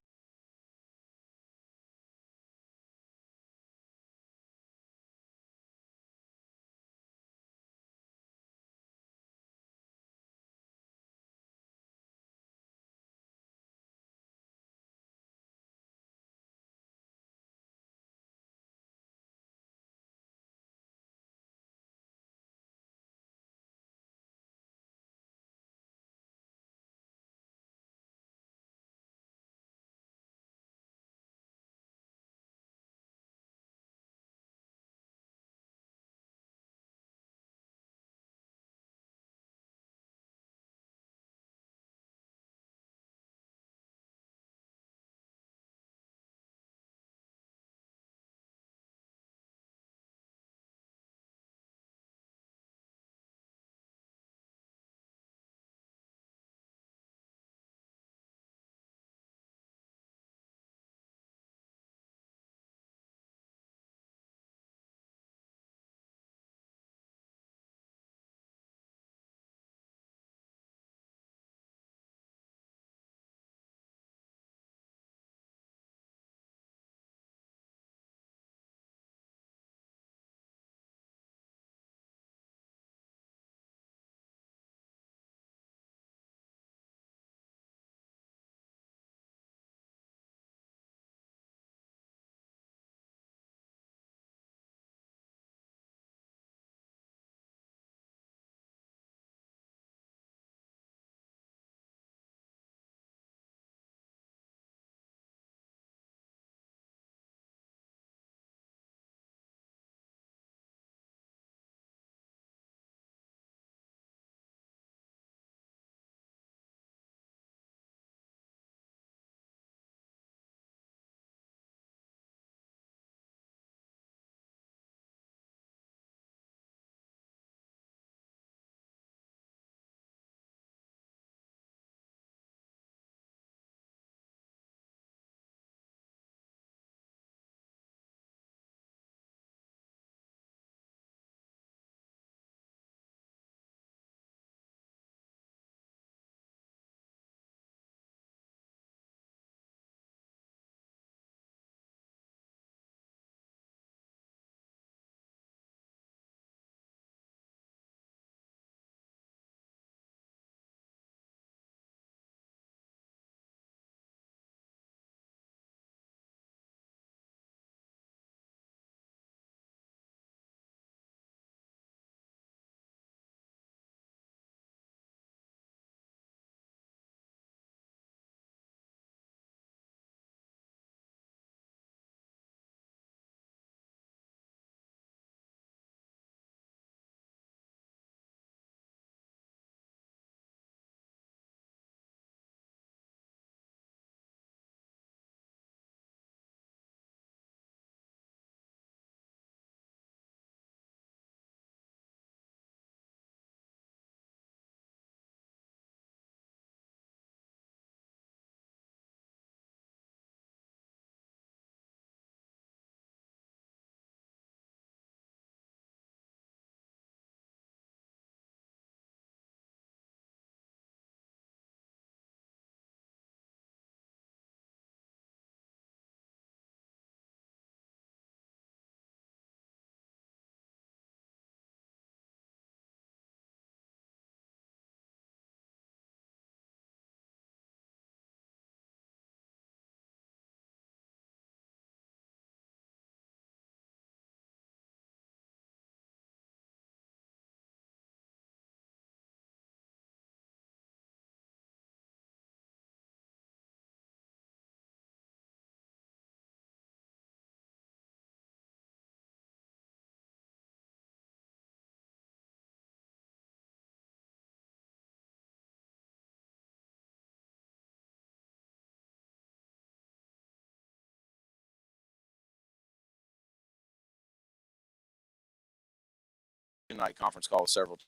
night conference call with several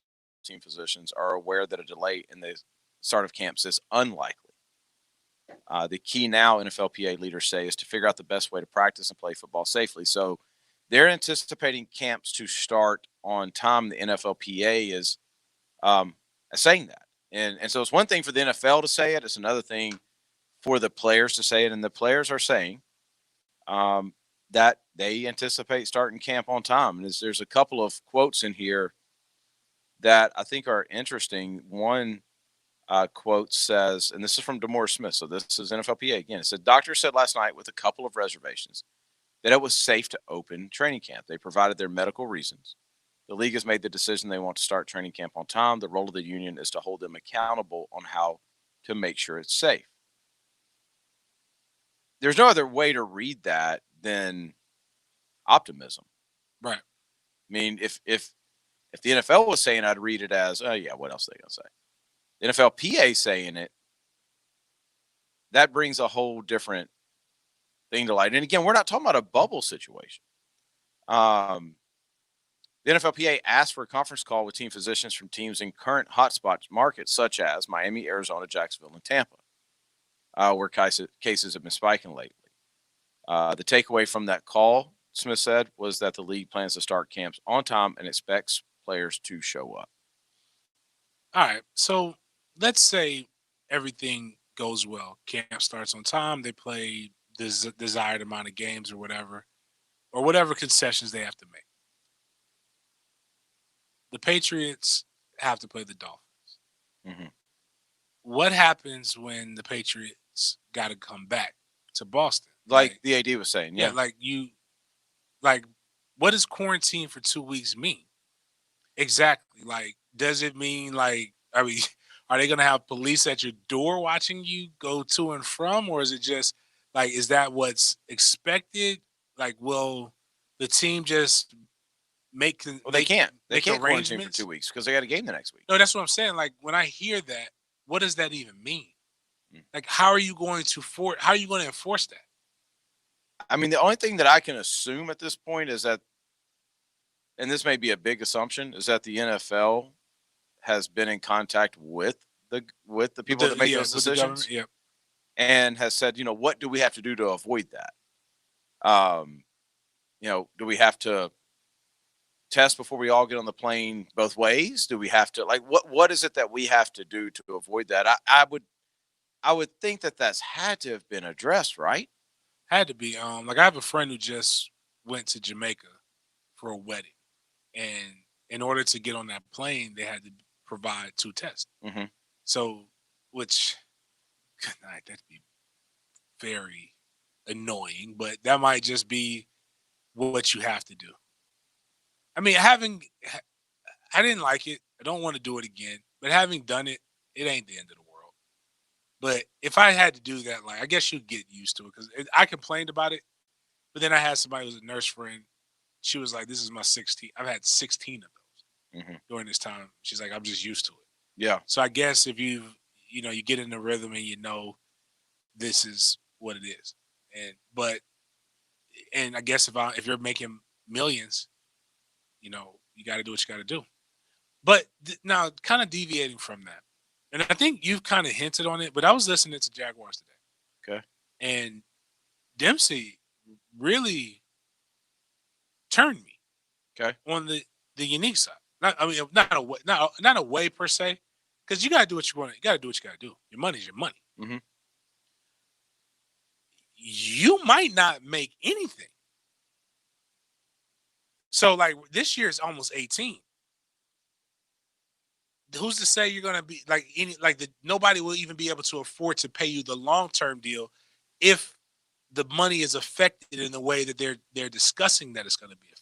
team physicians, are aware that a delay in the start of camps is unlikely. The key now, NFLPA leaders say, is to figure out the best way to practice and play football safely. So they're anticipating camps to start on time. The NFLPA is saying that. And so it's one thing for the NFL to say it. It's another thing for the players to say it. And the players are saying that they anticipate starting camp on time. And there's a couple of quotes in here that I think are interesting. One quote says, and this is from Demore Smith, so this is NFLPA again. It said, doctors said last night with a couple of reservations that it was safe to open training camp. They provided their medical reasons. The league has made the decision they want to start training camp on time. The role of the union is to hold them accountable on how to make sure it's safe. There's no other way to read that than optimism. Right. I mean, if the NFL was saying, I'd read it as, oh yeah, what else are they going to say? The NFLPA saying it, that brings a whole different thing to light. And again, we're not talking about a bubble situation. The NFLPA asked for a conference call with team physicians from teams in current hotspot markets, such as Miami, Arizona, Jacksonville, and Tampa, where cases have been spiking lately. The takeaway from that call, Smith said, was that the league plans to start camps on time and expects players to show up. All right. So let's say everything goes well. Camp starts on time. They play the desired amount of games or whatever concessions they have to make. The Patriots have to play the Dolphins. Mm-hmm. What happens when the Patriots got to come back to Boston? Like the AD was saying, yeah. What does quarantine for 2 weeks mean? Exactly. Like, does it mean are they going to have police at your door watching you go to and from, or is it just is that what's expected? Like, will the team just make? Well, they can't. They can't quarantine for arrangements 2 weeks because they got a game the next week. No, that's what I'm saying. Like, when I hear that, what does that even mean? Like, how are you going to enforce that? I mean, the only thing that I can assume at this point is that, and this may be a big assumption, is that the NFL has been in contact with the people that make those decisions, and has said, what do we have to do to avoid that? Do we have to test before we all get on the plane both ways? Do we have to what is it that we have to do to avoid that? I would think that that's had to have been addressed, right? Had to be. I have a friend who just went to Jamaica for a wedding, and in order to get on that plane, they had to provide 2 tests. Mm-hmm. So, which, good night, that'd be very annoying, but that might just be what you have to do. I mean, I didn't like it. I don't want to do it again, but having done it, it ain't the end of the world. But if I had to do that, I guess you'd get used to it, because I complained about it, but then I had somebody who was a nurse friend. She was like, this is my 16th. I've had 16 of those during this time. She's like, I'm just used to it. Yeah. So I guess if you get in the rhythm and this is what it is. And I guess if you're making millions, you got to do what you got to do. But now, kind of deviating from that, and I think you've kind of hinted on it, but I was listening to Jaguars today. Okay. And Dempsey really turned me. Okay. On the unique side. Not a way per se, because you gotta do what you want. You gotta do what you gotta do. Your money's your money. Mm-hmm. You might not make anything. So this year is almost 18. Who's to say you're gonna be nobody will even be able to afford to pay you the long-term deal if the money is affected in the way that they're discussing that it's going to be affected.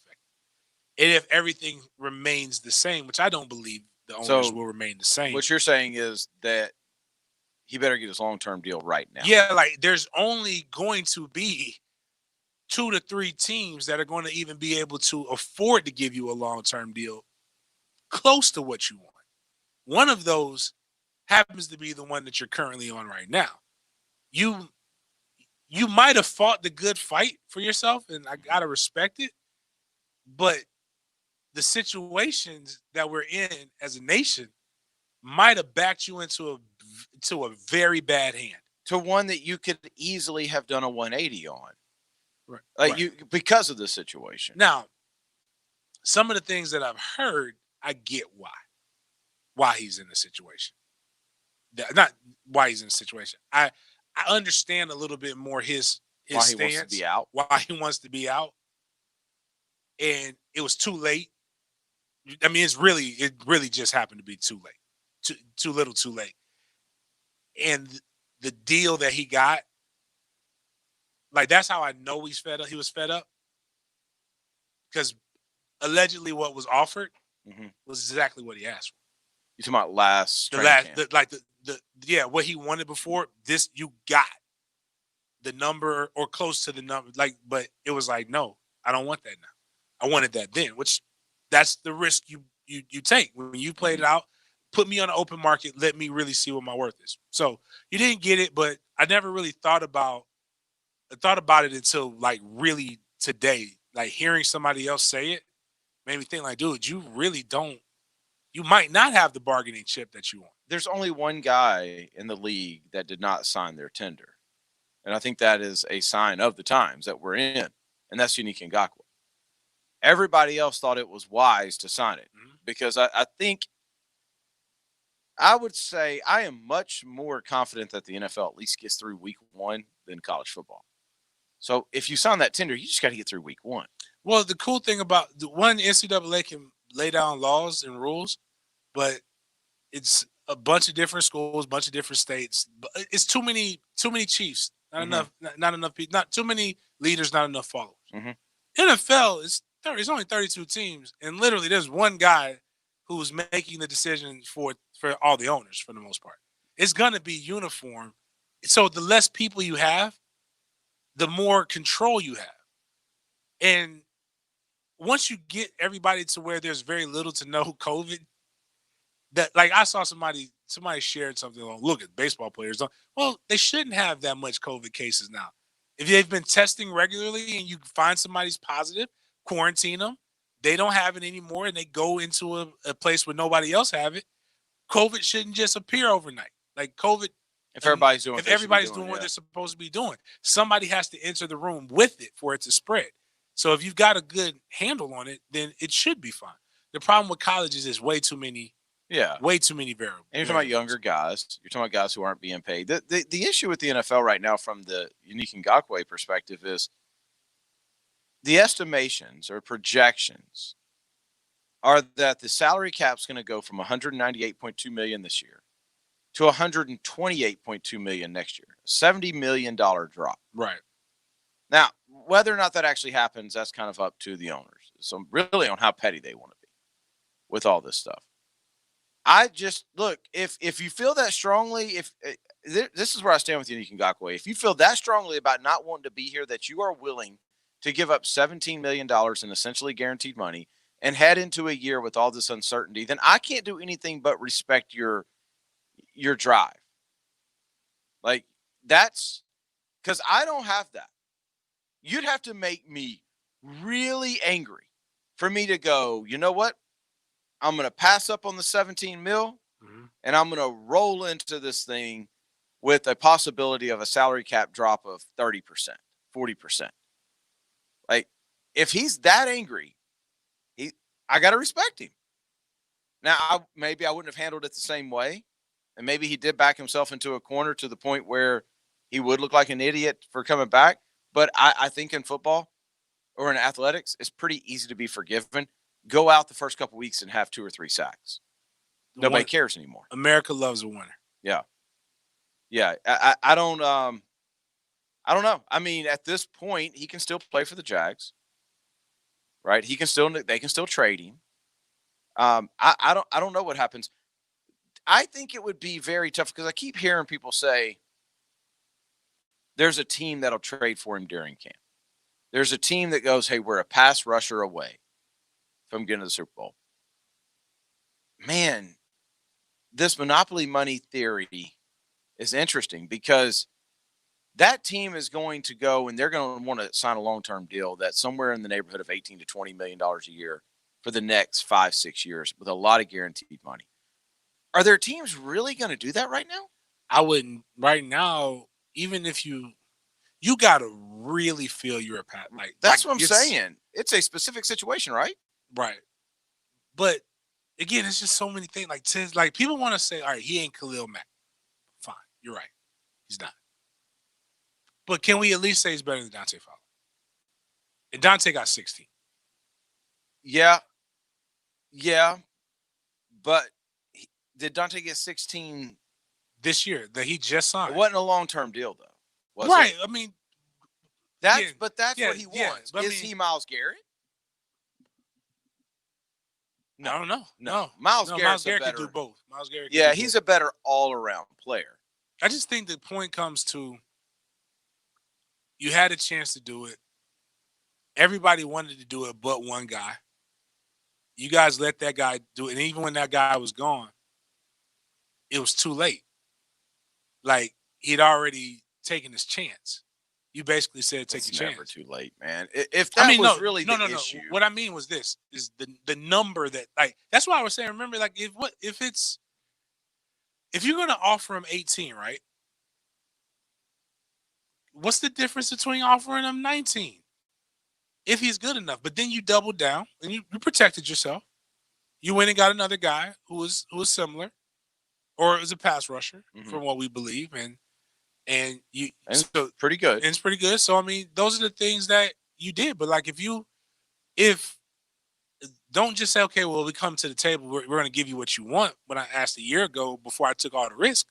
And if everything remains the same, which I don't believe the owners will remain the same. What you're saying is that he better get his long-term deal right now. Yeah, there's only going to be 2 to 3 teams that are going to even be able to afford to give you a long-term deal close to what you want. One of those happens to be the one that you're currently on right now. You might have fought the good fight for yourself, and I gotta respect it, but the situations that we're in as a nation might have backed you into a very bad hand. To one that you could easily have done a 180 on. Right. Like you, because of the situation. Now, some of the things that I've heard, I get why he's in the situation. Not why he's in the situation. I understand a little bit more his Why he stance, wants to be out. why he wants to be out, and it was too late. I mean, it really just happened to be too late, too little, too late, and the deal that he got, like that's how I know he's fed up. He was fed up because allegedly what was offered was exactly what he asked for. You talking about last what he wanted before this, you got the number or close to the number, like, but it was like, no, I don't want that now. I wanted that then, which that's the risk you take when you played it out. Put me on an open market, let me really see what my worth is. So you didn't get it, but I never really thought about it until like really today. Like hearing somebody else say it made me think like, dude, you might not have the bargaining chip that you want. There's only one guy in the league that did not sign their tender. And I think that is a sign of the times that we're in. And that's Unique Ngakoue. Everybody else thought it was wise to sign it because I think I would say I am much more confident that the NFL at least gets through week 1 than college football. So if you sign that tender, you just got to get through week 1. Well, the cool thing about the one, NCAA can lay down laws and rules, but it's a bunch of different schools, bunch of different states. It's too many chiefs, not enough people, not too many leaders, not enough followers. NFL is it's only 32 teams, and literally there's one guy who's making the decision for all the owners for the most part. It's gonna be uniform. So the less people you have, the more control you have. And once you get everybody to where there's very little to no COVID, that like I saw somebody shared something on, look at baseball players. Well, they shouldn't have that much COVID cases now. If they've been testing regularly and you find somebody's positive, quarantine them. They don't have it anymore and they go into a place where nobody else have it. COVID shouldn't just appear overnight. Like COVID, if everybody's doing what they're supposed to be doing, somebody has to enter the room with it for it to spread. So if you've got a good handle on it, then it should be fine. The problem with colleges is way too many variables. And you're talking about younger guys. You're talking about guys who aren't being paid. The issue with the NFL right now from the Unique Ngakoue perspective is the estimations or projections are that the salary cap is going to go from $198.2 million this year to $128.2 million next year. $70 million drop. Right. Now, whether or not that actually happens, that's kind of up to the owners. So really on how petty they want to be with all this stuff. I just look, if you feel that strongly, this is where I stand with Unique Ngakoue. If you feel that strongly about not wanting to be here, that you are willing to give up $17 million in essentially guaranteed money and head into a year with all this uncertainty, then I can't do anything but respect your drive. Like that's because I don't have that. You'd have to make me really angry for me to go, you know what? I'm going to pass up on the 17 mil and I'm going to roll into this thing with a possibility of a salary cap drop of 30%, 40%. Like if he's that angry, I got to respect him. Now, maybe I wouldn't have handled it the same way. And maybe he did back himself into a corner to the point where he would look like an idiot for coming back. But I think in football or in athletics, it's pretty easy to be forgiven. Go out the first couple of weeks and have 2 or 3 sacks. Nobody cares anymore. America loves a winner. Yeah. Yeah. I don't know. I mean, at this point, he can still play for the Jags. Right? They can still trade him. I don't know what happens. I think it would be very tough because I keep hearing people say there's a team that'll trade for him during camp. There's a team that goes, hey, we're a pass rusher away from getting to the Super Bowl. Man, this monopoly money theory is interesting because that team is going to go and they're going to want to sign a long-term deal that's somewhere in the neighborhood of $18 to $20 million a year for the next 5-6 years with a lot of guaranteed money. Are there teams really going to do that right now? I wouldn't right now. Even if you got to really feel you're a pat. Like that's what I'm it's saying. It's a specific situation, right? Right. But again, it's just so many things. Like people want to say, all right, he ain't Khalil Mack. Fine, you're right. He's not. But can we at least say he's better than Dante Fowler? And Dante got 16. Yeah. But did Dante get 16 this year that he just signed? It wasn't a long-term deal, though. Was right. It? I mean, that's what he wants. Is he Myles Garrett? No, I don't know. No. Myles Garrett can do both. Myles Garrett. He's a better all-around player. I just think the point comes to you had a chance to do it. Everybody wanted to do it but one guy. You guys let that guy do it. And even when that guy was gone, it was too late. Like, he'd already taken his chance. You basically said take your chance. It's never too late, man. If that was really the issue. What I mean was this, is the number that, like, that's why I was saying, remember, like, if you're going to offer him 18, right? What's the difference between offering him 19? If he's good enough. But then you doubled down and you protected yourself. You went and got another guy who was similar, or it was a pass rusher, from what we believe, and pretty good. And it's pretty good. So I mean, those are the things that you did. But like, if don't just say, okay, well, we come to the table, we're going to give you what you want. When I asked a year ago before I took all the risk.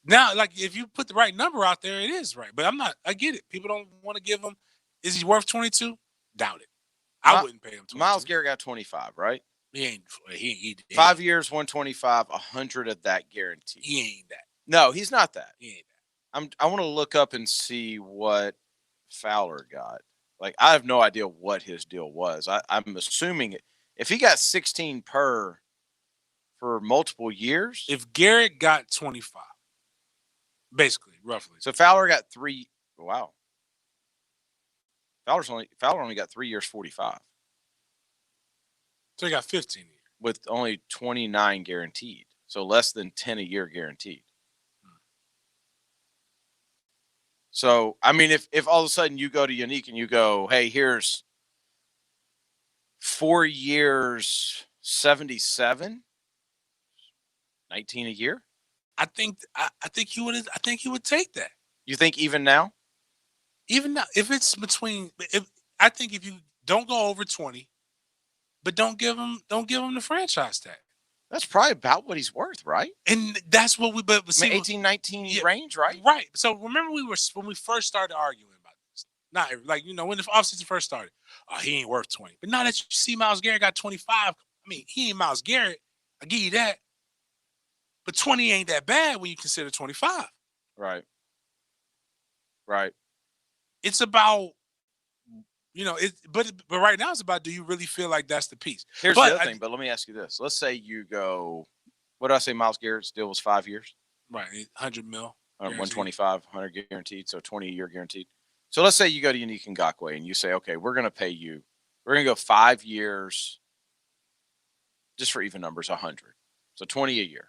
Now, like, if you put the right number out there, it is right. But I get it. People don't want to give him. Is he worth 22? Doubt it. I wouldn't pay him 22. Myles Garrett got 25, right? He ain't 5 years, 125, 100 of that guaranteed. He ain't that. No, he's not that. He ain't that. I want to look up and see what Fowler got. Like, I have no idea what his deal was. I'm assuming if he got 16 per for multiple years. If Garrett got 25, basically, roughly. So Fowler got 3. Wow. Fowler only got 3 years, 45. So he got 15 a year. With only 29 guaranteed. So less than 10 a year guaranteed. So, I mean, if all of a sudden you go to Unique and you go, hey, here's 4 years, 77, 19 a year. I think he would take that. You think even now? Even now, if it's between, I think if you don't go over 20, but don't give him the franchise tag. That's probably about what he's worth, right? And that's what but see, 18, 19 range, right? Right. So remember when we first started arguing about this, not like, when the offseason first started, he ain't worth 20. But now that you see Myles Garrett got 25, I mean, he ain't Myles Garrett. I give you that. But 20 ain't that bad when you consider 25. Right. Right. It's about, but right now it's about, do you really feel like that's the piece? Here's the other thing, but let me ask you this. Let's say you go, what did I say Myles Garrett's deal was 5 years? Right, 100 mil. 125, 100 guaranteed, so 20 a year guaranteed. So let's say you go to Unique Ngakoue and you say, okay, we're going to pay you, we're going to go 5 years, just for even numbers, 100. So 20 a year.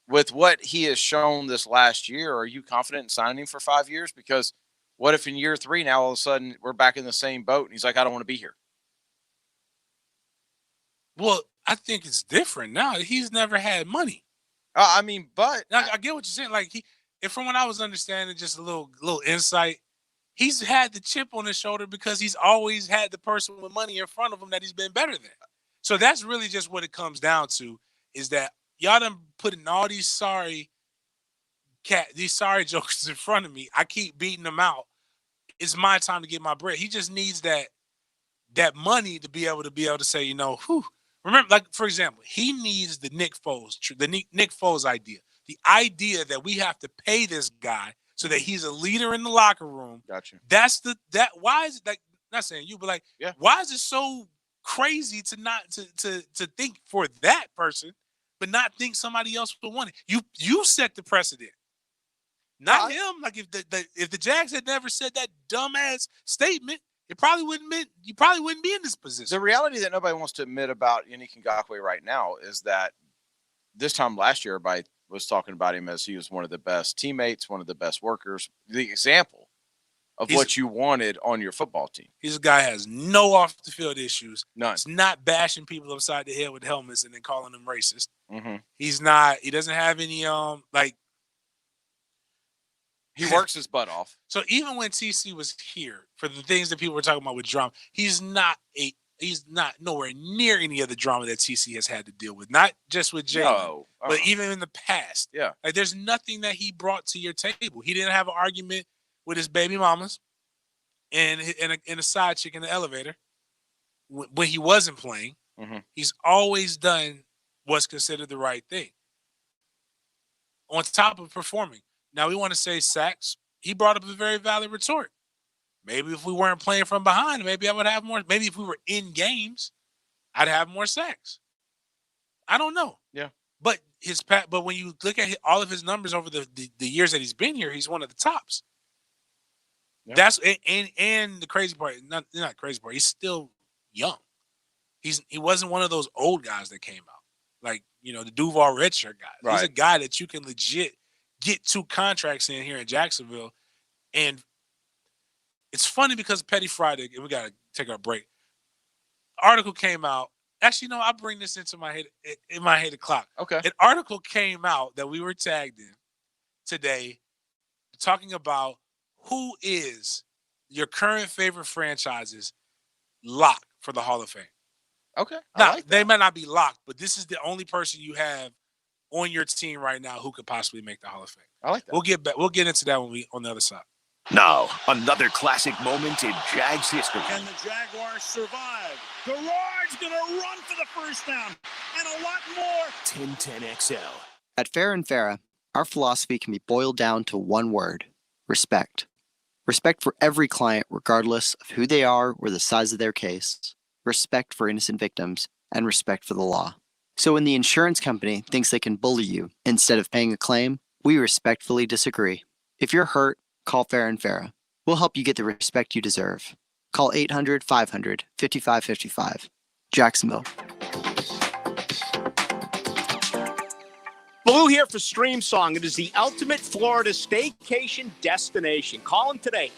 With what he has shown this last year, are you confident in signing him for 5 years? Because what if in year 3 now all of a sudden we're back in the same boat and he's like, I don't want to be here? Well, I think it's different now. He's never had money. But I get what you're saying. Like from what I was understanding, just a little insight. He's had the chip on his shoulder because he's always had the person with money in front of him that he's been better than. So that's really just what it comes down to, is that y'all done putting all these sorry jokers in front of me. I keep beating them out. It's my time to get my bread. He just needs that money to be able to say, whew. Remember, like, for example, he needs the Nick Foles idea. The idea that we have to pay this guy so that he's a leader in the locker room. Gotcha. Why is it, like, not saying you, but like, yeah. Why is it so crazy to not to think for that person, but not think somebody else would want it? You set the precedent. Not him. Like, if the Jags had never said that dumbass statement, you probably wouldn't be in this position. The reality that nobody wants to admit about Yannick Ngakoue right now is that this time last year, everybody was talking about him as he was one of the best teammates, one of the best workers, the example of what you wanted on your football team. This guy has no off-the-field issues. None. He's not bashing people upside the head with helmets and then calling them racist. Mm-hmm. He's not. He doesn't have any He works his butt off. So even when TC was here, for the things that people were talking about with drama, he's not nowhere near any of the drama that TC has had to deal with. Not just with Jalen, but even in the past. Yeah. Like there's nothing that he brought to your table. He didn't have an argument with his baby mamas and a side chick in the elevator when he wasn't playing. Mm-hmm. He's always done what's considered the right thing. On top of performing. Now we want to say sacks. He brought up a very valid retort. Maybe if we weren't playing from behind, maybe I would have more. Maybe if we were in games, I'd have more sacks. I don't know. Yeah. But when you look at all of his numbers over the years that he's been here, he's one of the tops. Yeah. That's and the crazy part, not crazy part. He's still young. He wasn't one of those old guys that came out like the Duval redshirt guys. Right. He's a guy that you can legit get 2 contracts in here in Jacksonville. And it's funny because Petty Friday, and we got to take our break. Article came out. Actually, no, I'll bring this into my head o'clock. Okay. An article came out that we were tagged in today talking about who is your current favorite franchise's lock for the Hall of Fame. Okay. Now, they might not be locked, but this is the only person you have on your team right now who could possibly make the Hall of Fame. I like that. We'll get into that on the other side. Now, another classic moment in Jags history. Can the Jaguars survive? Garrard's going to run for the first down and a lot more. 1010XL. At Farah and Farah, our philosophy can be boiled down to one word: respect. Respect for every client, regardless of who they are or the size of their case. Respect for innocent victims, and respect for the law. So when the insurance company thinks they can bully you instead of paying a claim, we respectfully disagree. If you're hurt, call Farah and Farah. We'll help you get the respect you deserve. Call 800-500-5555. Jacksonville. Blue here for Stream Song. It is the ultimate Florida staycation destination. Call them today,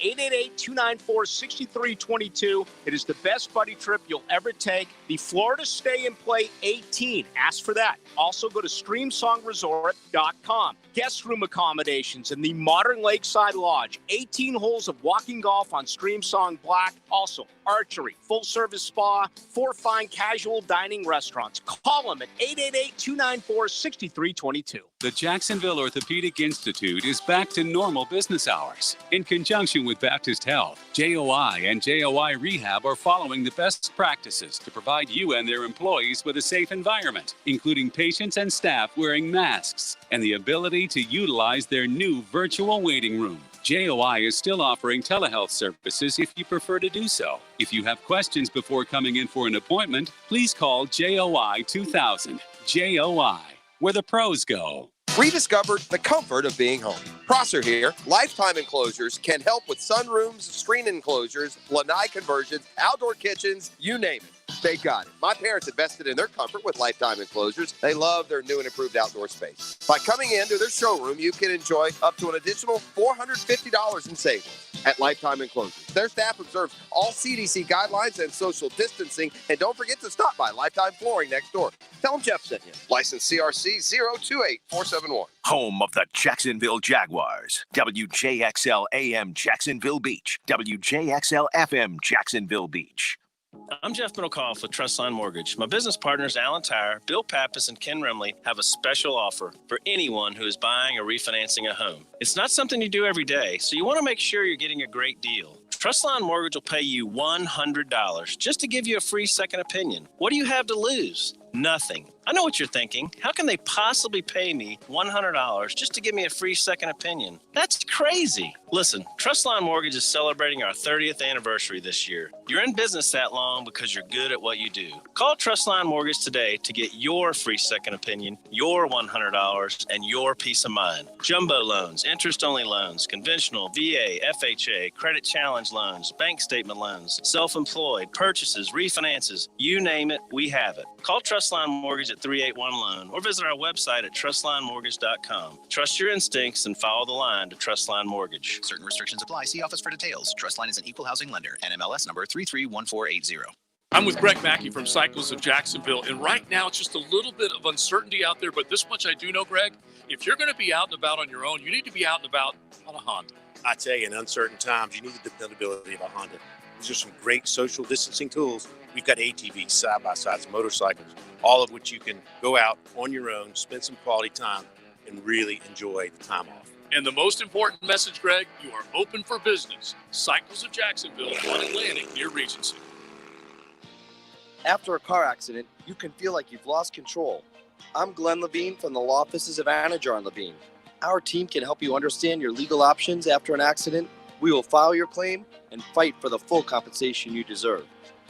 888-294-6322. It is the best buddy trip you'll ever take. The Florida Stay and Play 18. Ask for that. Also go to StreamSongResort.com. Guest room accommodations in the modern Lakeside Lodge. 18 holes of walking golf on Stream Song Black. Also, archery, full-service spa, 4 fine casual dining restaurants. Call them at 888-294-6322. The Jacksonville Orthopedic Institute is back to normal business hours. In conjunction with Baptist Health, JOI and JOI Rehab are following the best practices to provide you and their employees with a safe environment, including patients and staff wearing masks and the ability to utilize their new virtual waiting room. JOI is still offering telehealth services if you prefer to do so. If you have questions before coming in for an appointment, please call JOI 2000. JOI, where the pros go. Rediscovered the comfort of being home. Prosser here. Lifetime Enclosures can help with sunrooms, screen enclosures, lanai conversions, outdoor kitchens, you name it. They got it. My parents invested in their comfort with Lifetime Enclosures. They love their new and improved outdoor space. By coming into their showroom, you can enjoy up to an additional $450 in savings at Lifetime Enclosures. Their staff observes all CDC guidelines and social distancing. And don't forget to stop by Lifetime Flooring next door. Tell them Jeff sent you. License CRC 028471. Home of the Jacksonville Jaguars. WJXL AM Jacksonville Beach. WJXL FM Jacksonville Beach. I'm Jeff Middlecoff with Trustline Mortgage. My business partners, Alan Tyre, Bill Pappas, and Ken Remley, have a special offer for anyone who is buying or refinancing a home. It's not something you do every day, so you want to make sure you're getting a great deal. Trustline Mortgage will pay you $100 just to give you a free second opinion. What do you have to lose? Nothing. I know what you're thinking. How can they possibly pay me $100 just to give me a free second opinion? That's crazy. Listen, Trustline Mortgage is celebrating our 30th anniversary this year. You're in business that long because you're good at what you do. Call Trustline Mortgage today to get your free second opinion, your $100, and your peace of mind. Jumbo loans, interest-only loans, conventional, VA, FHA, credit challenge loans, bank statement loans, self-employed, purchases, refinances, you name it, we have it. Call Trustline Mortgage at 381-LOAN or visit our website at trustlinemortgage.com. Trust your instincts and follow the line to Trustline Mortgage. Certain restrictions apply. See office for details. Trustline is an equal housing lender. NMLS number 331480. I'm with Greg Mackey from Cycles of Jacksonville, and right now it's just a little bit of uncertainty out there, but this much I do know, Greg, if you're going to be out and about on your own, you need to be out and about on a Honda. I tell you, in uncertain times, you need the dependability of a Honda. These are some great social distancing tools. We've got ATVs, side-by-sides, motorcycles, all of which you can go out on your own, spend some quality time, and really enjoy the time off. And the most important message, Greg, you are open for business. Cycles of Jacksonville on Atlantic near Regency. After a car accident, you can feel like you've lost control. I'm Glenn Levine from the law offices of Anajar and Levine. Our team can help you understand your legal options after an accident. We will file your claim and fight for the full compensation you deserve.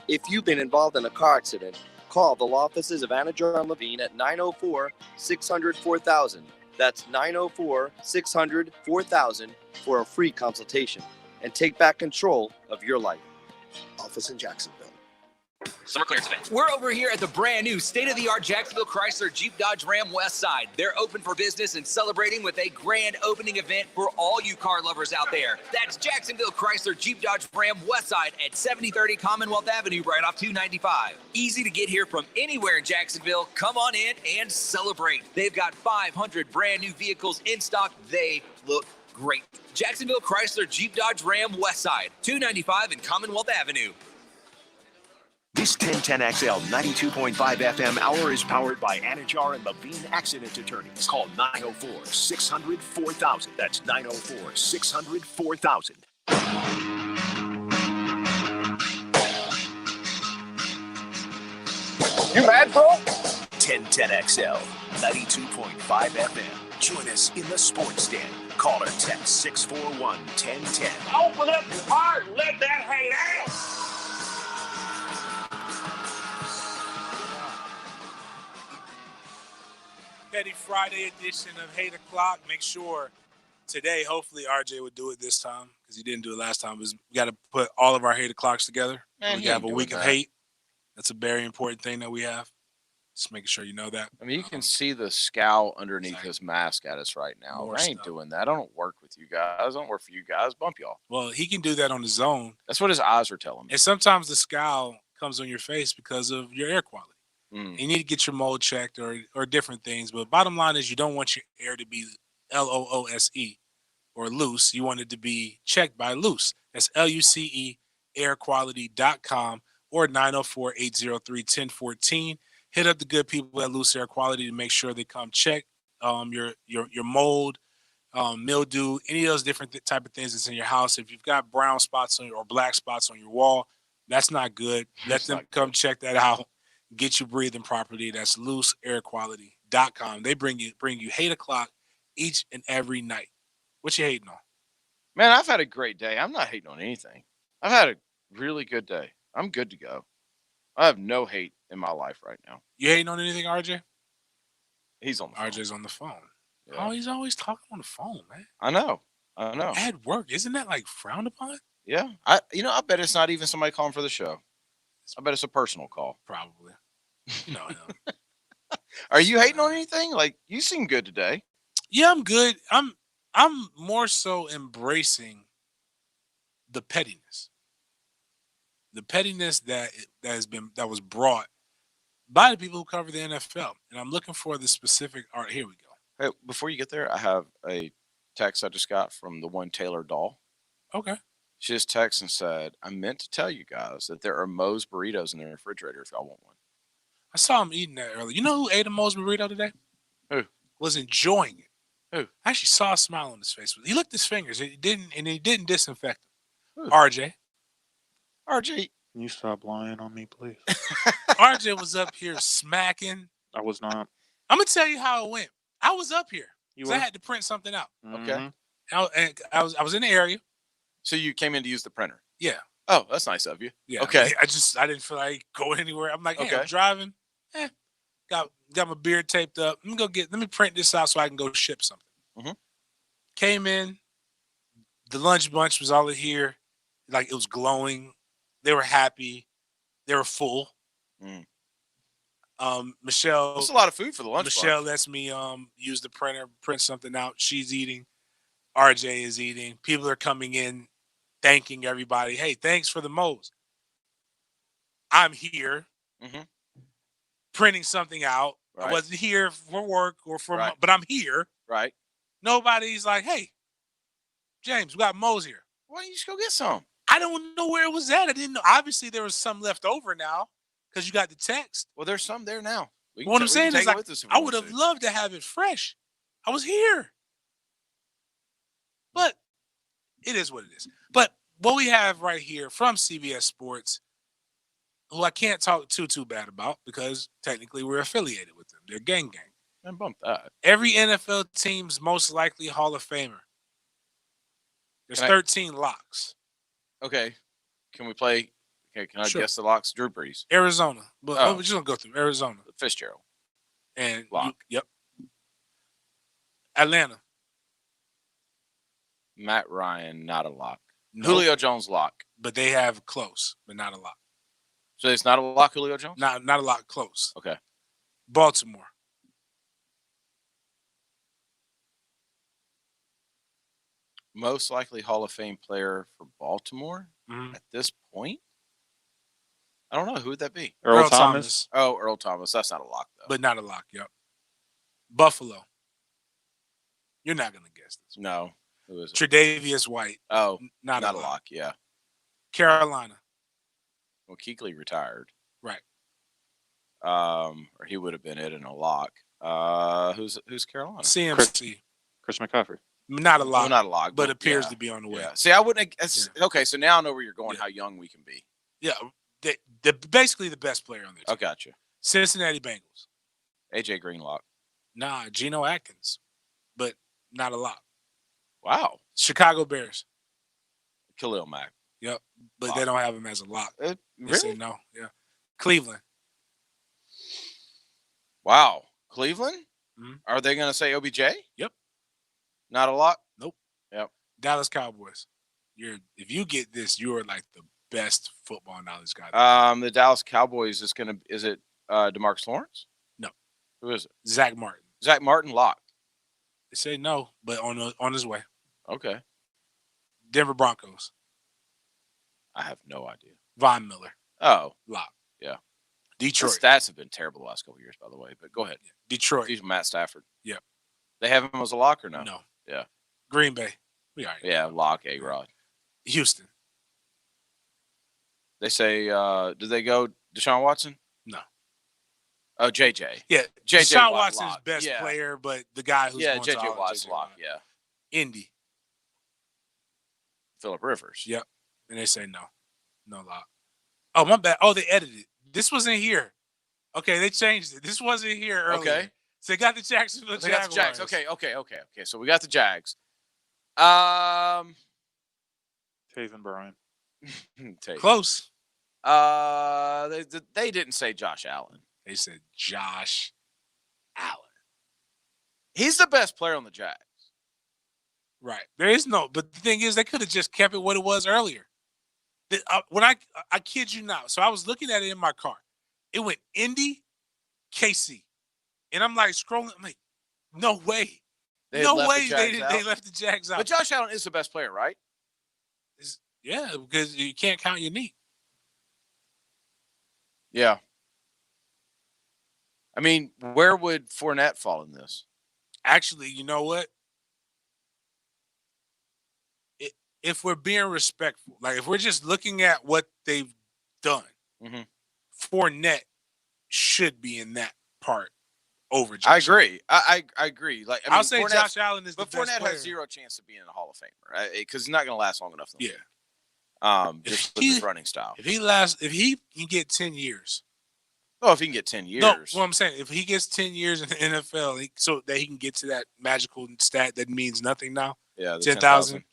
If you've been involved in a car accident, call the law offices of Anajar and Levine at 904-600-4000. That's 904-600-4000 for a free consultation and take back control of your life. Office in Jacksonville. Summer clearance event. We're over here at the brand new state-of-the-art Jacksonville Chrysler Jeep Dodge Ram West Side. They're open for business and celebrating with a grand opening event for all you car lovers out there. That's Jacksonville Chrysler Jeep Dodge Ram West Side at 7030 Commonwealth Avenue, right off 295. Easy to get here from anywhere in Jacksonville. Come on in and celebrate. They've got 500 brand new vehicles in stock. They look great. Jacksonville Chrysler Jeep Dodge Ram West Side, 295 and Commonwealth Avenue. This 1010XL 92.5 FM hour is powered by Anajar and Levine Accident Attorneys. Call 904-600-4000. That's 904-600-4000. You mad, bro? 1010XL 92.5 FM. Join us in the sports den. Call or text 641-1010. Open up your heart and let that hate out. Petty Friday edition of 8 o'clock. Make sure today, hopefully RJ would do it this time because he didn't do it last time. We got to put all of our 8 o'clocks together. Man, we have a week of hate. That's a very important thing that we have. Just making sure you know that. I mean, you can see the scowl underneath his mask at us right now. More I ain't doing that. I don't work with you guys. I don't work for you guys. Bump y'all. Well, he can do that on his own. That's what his eyes are telling me. And sometimes the scowl comes on your face because of your air quality. You need to get your mold checked or different things. But bottom line is you don't want your air to be LOOSE or loose. You want it to be checked by Luce. That's LUCE, airquality.com or 904-803-1014. Hit up the good people at Luce Air Quality to make sure they come check your mold, mildew, any of those different type of things that's in your house. If you've got brown spots on or black spots on your wall, that's not good. Let them come check that out. Get you breathing properly. That's looseairquality.com. They bring you 8 o'clock each and every night. What you hating on? Man, I've had a great day. I'm not hating on anything. I've had a really good day. I'm good to go. I have no hate in my life right now. You hating on anything, RJ? He's on the phone. RJ's on the phone. Yeah. Oh, he's always talking on the phone, man. I know. At work, isn't that like frowned upon? Yeah. I bet it's not even somebody calling for the show. I bet it's a personal call. Probably. You know him. Are you hating on anything? Like, you seem good today. Yeah, I'm good. I'm more so embracing the pettiness. The pettiness that was brought by the people who cover the NFL. And I'm looking for the specific art. Here we go. Hey, before you get there, I have a text I just got from the one Taylor Doll. Okay. She just texted and said, I meant to tell you guys that there are Moe's burritos in the refrigerator if y'all want one. I saw him eating that earlier. You know who ate a Moe's burrito today? Who? Was enjoying it. Who? I actually saw a smile on his face. He licked his fingers. He didn't disinfect them. Who? RJ. RJ, Can you stop lying on me, please? RJ was up here smacking. I was not. I'm gonna tell you how it went. I was up here You because I were? had to print something out. Okay. And I was in the area. So you came in to use the printer. Yeah. Oh, that's nice of you. Yeah. Okay. I didn't feel like going anywhere. I'm like, hey, Okay. I'm driving. Got my beard taped up. Let me print this out so I can go ship something. Mhm. Came in. The lunch bunch was all in here. Like it was glowing. They were happy. They were full. Mm. Michelle. That's a lot of food for the lunch Michelle bunch. lets me use the printer, print something out. She's eating. RJ is eating. People are coming in, thanking everybody. Hey, thanks for the moles. I'm here Mhm. printing something out. Right. I wasn't here for work or for, Right. but I'm here. Right. Nobody's like, hey, James, we got moles here. Why don't you just go get some? I don't know where it was at. I didn't know. Obviously, there was some left over now because you got the text. Well, there's some there now. What I'm saying is, like, I would have loved to have it fresh. I was here. But it is what it is. But what we have right here from CBS Sports, who I can't talk too bad about because technically we're affiliated with them. They're gang. And bump that. Every NFL team's most likely Hall of Famer. There's 13 locks. Okay. Can we play? Okay. Can I Sure. guess the locks? Drew Brees. Arizona. But Oh. we're just going to go through Arizona. Fitzgerald. And Lock. Yep. Atlanta. Matt Ryan, not a lock. No. Julio Jones, lock. But they have close, but not a lock. So it's not a lock, Julio Jones? Not a lot close. Okay. Baltimore. Most likely Hall of Fame player for Baltimore Mhm. at this point? I don't know. Who would that be? Earl Thomas. Oh, Earl Thomas. That's not a lock, though. But not a lock, yep. Buffalo. You're not going to guess this. No. Who is it? Tre'Davious White. Oh, Not not a a lock. Yeah. Carolina. Well, Kuechly retired. Right. Or he would have been it in a lock. Who's Carolina? CMC. Chris McCaffrey. Not a lock. Well, not a lock, but appears yeah. to be on the way. Yeah. See, I wouldn't. Okay, so now I know where you're going. How young we can be. Yeah. They're basically the best player on their team. I got you. Cincinnati Bengals. AJ Greenlock. Nah, Geno Atkins. But not a lock. Wow. Chicago Bears. Khalil Mack. Yep. But Lock. they don't have him as a lock. They say Really? no. Yeah. Cleveland. Wow. Cleveland? Mhm. Are they going to say OBJ? Yep. Not a lock? Nope. Yep. Dallas Cowboys. If you get this, you are like the best football knowledge guy. The Dallas Cowboys is it DeMarcus Lawrence? No. Who is it? Zach Martin. Zach Martin, lock. They say no, but on his way. Okay. Denver Broncos. I have no idea. Von Miller. Oh. Lock. Yeah. Detroit. His stats have been terrible the last couple of years, by the way, but go ahead. Detroit. He's Matt Stafford. Yep. They have him as a lock or no? No. Yeah. Green Bay. We already Yeah, lock, A-Rod. Houston. They say, did they go Deshaun Watson? No. Oh, JJ. Yeah. JJ Deshaun Watt, Watson's lock. best Yeah. player, but the guy who's Yeah, going to JJ all- Watt's JJ lock, Watt. yeah. Indy. Phillip Rivers. Yep. And they say no. No lock. Oh, my bad. Oh, they edited. This wasn't here. Okay, they changed it. This wasn't here earlier. Okay. So they got the Jacksonville They got the Jags. Jaguars. Okay. So we got the Jags. Taven Bryan. Take. Close. They didn't say Josh Allen. They said Josh Allen. He's the best player on the Jags. Right. There is no, but the thing is, they could have just kept it what it was earlier. When I kid you not, so I was looking at it in my car. It went Indy, KC. And I'm like scrolling, I'm like, no way. No way they left the Jags out. But Josh Allen is the best player, right? Yeah, because you can't count your knee. Yeah. I mean, where would Fournette fall in this? Actually, you know what? If we're being respectful, like if we're just looking at what they've done, Fournette should be in that part over Josh. I agree. I agree. Like I'll say Josh Allen is the but best Fournette player. has zero chance of being in the Hall of Fame, right? Because he's not going to last long enough. Yeah. Just with his running style. If he can get 10 years. Oh, if he can get 10 years. No, what I'm saying, if he gets 10 years in the NFL, so that he can get to that magical stat that means nothing now. Yeah, 10,000.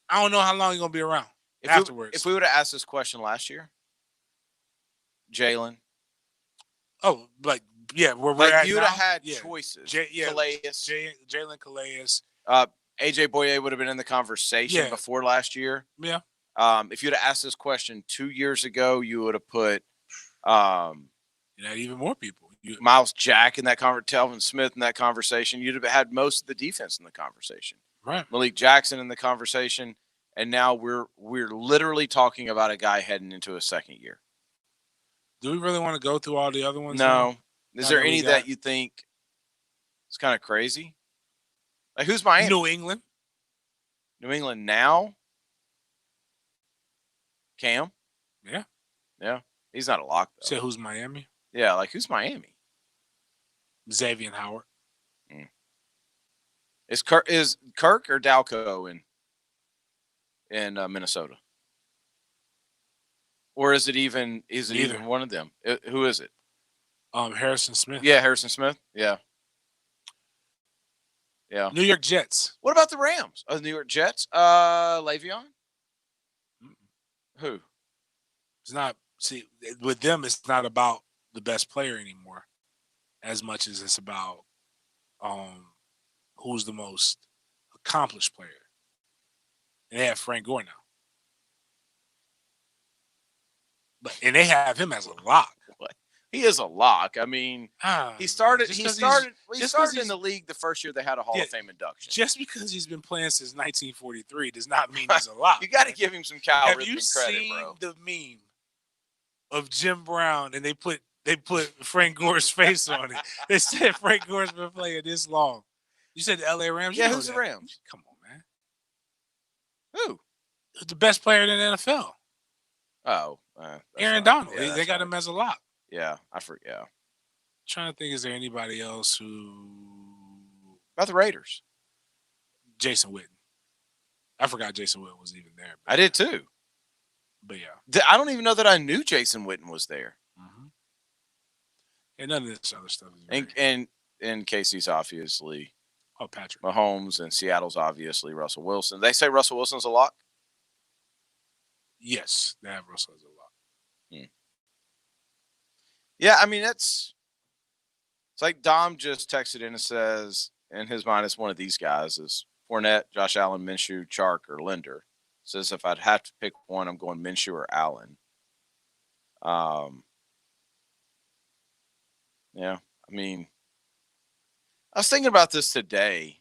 I don't know how long he's gonna be around afterwards. If we would have asked this question last year, Jalen. Oh, like yeah, where we're like at you would now? have had Yeah. choices. Calais, Jalen Calais. AJ Boye would have been in the conversation before last year. Yeah. If you'd have asked this question 2 years ago, you would have put you had even more people. Miles Jack in that conversation, Telvin Smith in that conversation. You'd have had most of the defense in the conversation. Right. Malik Jackson in the conversation. And now we're literally talking about a guy heading into a second year. Do we really want to go through all the other ones? No. Is there any that you think is kind of crazy? Like who's Miami? New England. New England now? Cam? Yeah. Yeah. He's not a lock though. Say who's Miami? Yeah, like who's Miami? Xavier Howard. Is Kirk or Dalco in Minnesota? Or is it even one of them? Who is it? Harrison Smith. Yeah, Harrison Smith. Yeah. Yeah. New York Jets. What about the Rams? Oh, the New York Jets? Le'Veon? Who? It's not. See, with them, it's not about the best player anymore, as much as it's about who's the most accomplished player. And they have Frank Gore now, and they have him as a lock. What? He is a lock. I mean, he started in the league the first year they had a Hall of Fame induction. Just because he's been playing since 1943 does not mean he's a lock. You got to give him some Cal Have Ripken you credit, seen bro. the meme of Jim Brown and they put Frank Gore's face on it? They said Frank Gore's been playing this long. You said the LA Rams? Yeah, You know who's the that. Rams? Come on, man. Who? The best player in the NFL. Oh. Aaron Donald. They got him as a lock. Yeah, I forget. Yeah. Trying to think, is there anybody else who... About the Raiders? Jason Witten. I forgot Jason Witten was even there. I did too. But yeah. I don't even know that I knew Jason Witten was there. Mm-hmm. And none of this other stuff. And Casey's obviously... Oh, Patrick. Mahomes, and Seattle's obviously Russell Wilson. They say Russell Wilson's a lock? Yes, they have Russell as a lock. Yeah, I mean, it's like Dom just texted in and says, in his mind, it's one of these guys is Fournette, Josh Allen, Minshew, Chark, or Linder. Says if I'd have to pick one, I'm going Minshew or Allen. Yeah, I mean, I was thinking about this today.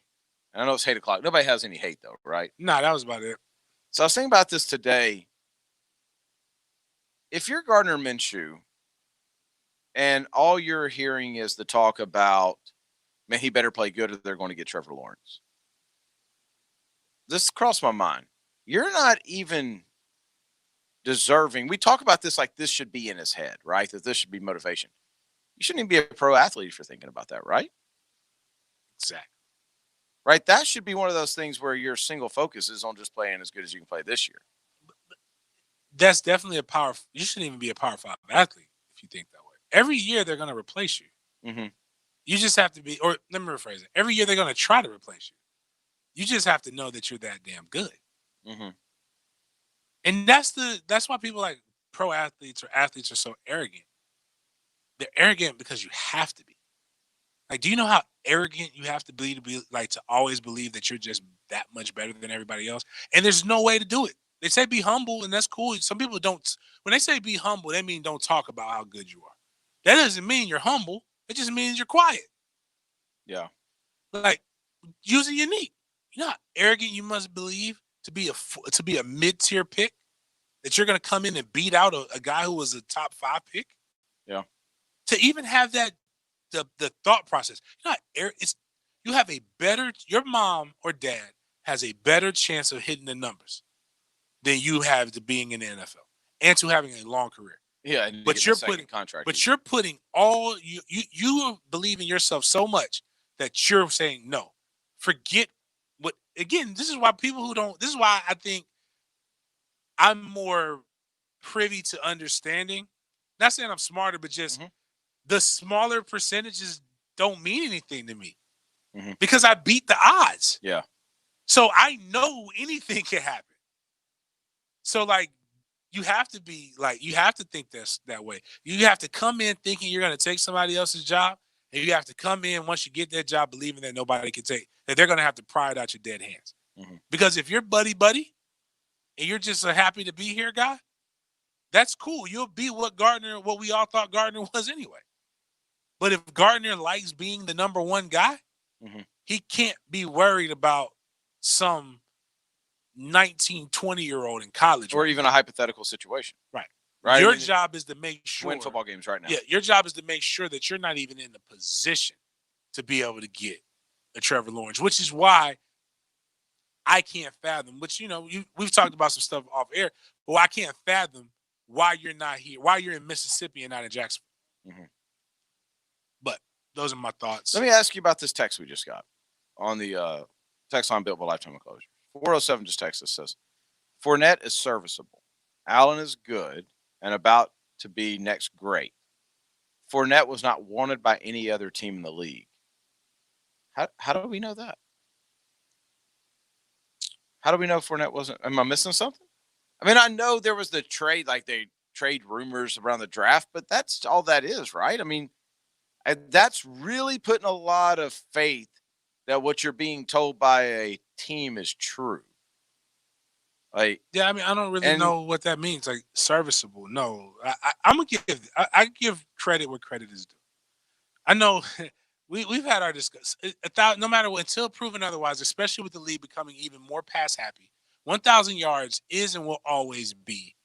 I know it's 8 o'clock. Nobody has any hate, though, right? No, that was about it. So I was thinking about this today. If you're Gardner Minshew and all you're hearing is the talk about, man, he better play good or they're going to get Trevor Lawrence. This crossed my mind. You're not even deserving. We talk about this like this should be in his head, right? That this should be motivation. You shouldn't even be a pro athlete if you're thinking about that, right? Exactly. Right? That should be one of those things where your single focus is on just playing as good as you can play this year. That's definitely a power. You shouldn't even be a Power 5 athlete if you think that way. Every year they're going to replace you. Mm-hmm. You just have to be, or let me rephrase it. Every year they're going to try to replace you. You just have to know that you're that damn good. Mm-hmm. And that's why people like pro athletes or athletes are so arrogant. They're arrogant because you have to be. Like, do you know how arrogant you have to be like to always believe that you're just that much better than everybody else? And there's no way to do it. They say be humble, and that's cool. Some people don't. When they say be humble, they mean don't talk about how good you are. That doesn't mean you're humble. It just means you're quiet. Yeah. Like, using unique. You know how arrogant you must believe to be a mid-tier pick? That you're going to come in and beat out a guy who was a top 5 pick? Yeah. To even have that, the thought process. You know, you have a better, your mom or dad has a better chance of hitting the numbers than you have to being in the NFL and to having a long career. Yeah, but you're putting contract. But you're putting all you believe in yourself so much that you're saying no. Forget what. Again, this is why people who don't. This is why I think I'm more privy to understanding. Not saying I'm smarter, but just the smaller percentages don't mean anything to me because I beat the odds. Yeah. So I know anything can happen. So like, you have to be like, you have to think that way. You have to come in thinking you're going to take somebody else's job, and you have to come in once you get that job believing that nobody can take, that they're going to have to pry it out your dead hands. Because if you're buddy and you're just a happy to be here guy, that's cool. You'll be what we all thought Gardner was anyway. But if Gardner likes being the number one guy, he can't be worried about some 19, 20-year-old in college. Or even a hypothetical situation. Right. Your job is to make sure. Win football games right now. Yeah, your job is to make sure that you're not even in the position to be able to get a Trevor Lawrence, which is why I can't fathom, which, we've talked about some stuff off air, but I can't fathom why you're not here, why you're in Mississippi and not in Jacksonville. But those are my thoughts. Let me ask you about this text we just got on the text line built by Lifetime Enclosure. 407 just texted us, says, Fournette is serviceable. Allen is good and about to be next great. Fournette was not wanted by any other team in the league. How do we know that? How do we know Fournette wasn't? Am I missing something? I mean, I know there was the trade, like they trade rumors around the draft, but that's all that is, right? I mean, that's really putting a lot of faith that what you're being told by a team is true. Yeah, I mean, I don't really know what that means. Like serviceable. No, I'm gonna give credit where credit is due. I know we've had our discussion. No matter what, until proven otherwise, especially with the league becoming even more pass happy, 1,000 yards is and will always be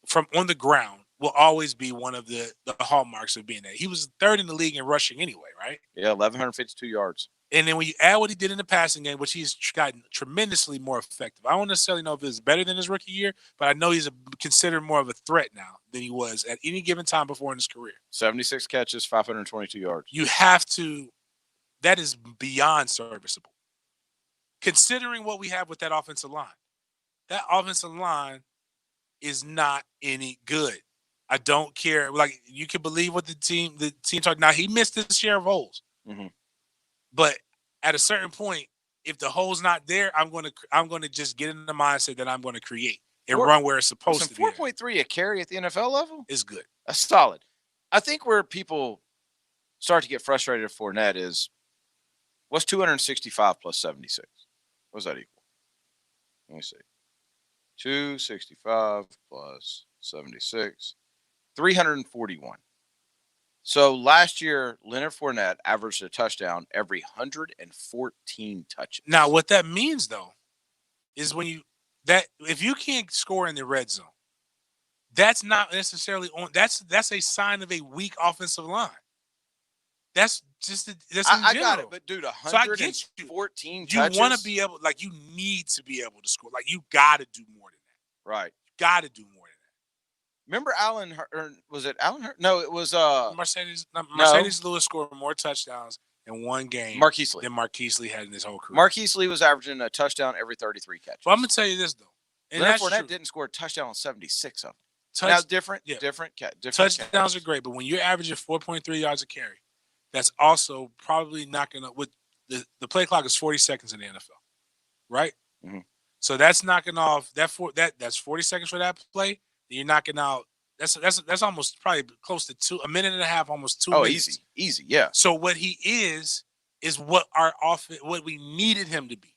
from on the ground. Will always be one of the hallmarks of being there. He was third in the league in rushing anyway, right? Yeah, 1,152 yards. And then when you add what he did in the passing game, which he's gotten tremendously more effective. I don't necessarily know if it's better than his rookie year, but I know he's considered more of a threat now than he was at any given time before in his career. 76 catches, 522 yards. You have to – that is beyond serviceable. Considering what we have with that offensive line. That offensive line is not any good. I don't care. Like, you can believe what the team talked. Now, he missed his share of holes. But at a certain point, if the hole's not there, I'm going to just get in the mindset that I'm going to create and run where it's supposed to be. 4.3 a carry at the NFL level is good. That's solid. I think where people start to get frustrated at Fournette is, what's 265 plus 76? What does that equal? Let me see. 265 plus 76, 341. So last year, Leonard Fournette averaged a touchdown every 114 touches. Now, what that means, though, is if you can't score in the red zone, that's not necessarily on. That's a sign of a weak offensive line. That's just I got it, but dude, 114 touches. You want to be able, like, you need to be able to score. Like, you got to do more than that. Right. You got to do more than that. Remember Allen? Was it Allen? No, it was Mercedes Lewis scored more touchdowns in one game than Marquise Lee had in his whole career. Marquise Lee was averaging a touchdown every 33 catches. Well, I'm gonna tell you this though, and Leonard Fournette didn't score a touchdown on 76 of them. Now different touchdowns are great, but when you're averaging 4.3 yards a carry, that's also probably not gonna. With the play clock is 40 seconds in the NFL, right? So that's knocking off that's 40 seconds for that play. You're knocking out. That's almost probably close to a minute and a half, almost 2 minutes. Easy, yeah. So what he is what our offense, what we needed him to be.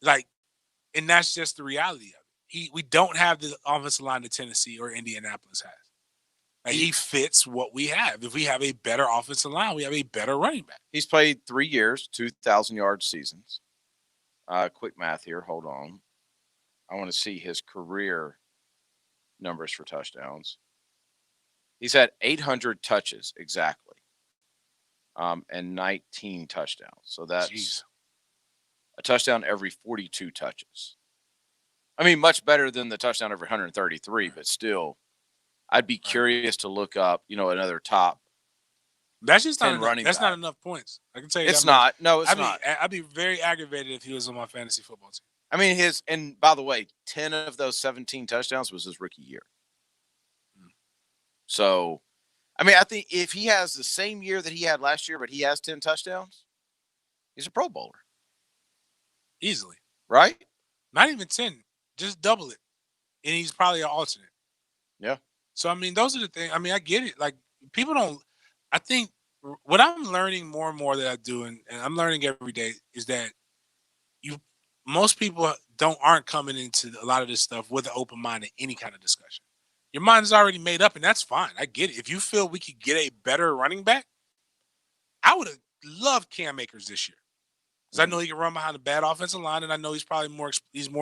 Like, and that's just the reality of it. We don't have the offensive line that Tennessee or Indianapolis has. Like, he fits what we have. If we have a better offensive line, we have a better running back. He's played 3 years, 2,000-yard seasons. Quick math here. Hold on. I want to see his career numbers for touchdowns. He's had 800 touches exactly, and 19 touchdowns. So that's a touchdown every 42 touches. I mean, much better than the touchdown every 133, but still, I'd be curious to look up, another top. That's just not enough. That's not enough points. I can tell you it's not. No, it's not. I'd be very aggravated if he was on my fantasy football team. I mean, and by the way, 10 of those 17 touchdowns was his rookie year. So, I mean, I think if he has the same year that he had last year, but he has 10 touchdowns, he's a Pro Bowler. Easily. Right? Not even 10. Just double it. And he's probably an alternate. Yeah. So, I mean, those are the things. I mean, I get it. Like, people don't – I think what I'm learning more and more that I do, and I'm learning every day, is that most people aren't coming into a lot of this stuff with an open mind in any kind of discussion. Your mind is already made up, and that's fine. I get it. If you feel we could get a better running back, I would have loved Cam Akers this year because I know he can run behind a bad offensive line, and I know he's probably more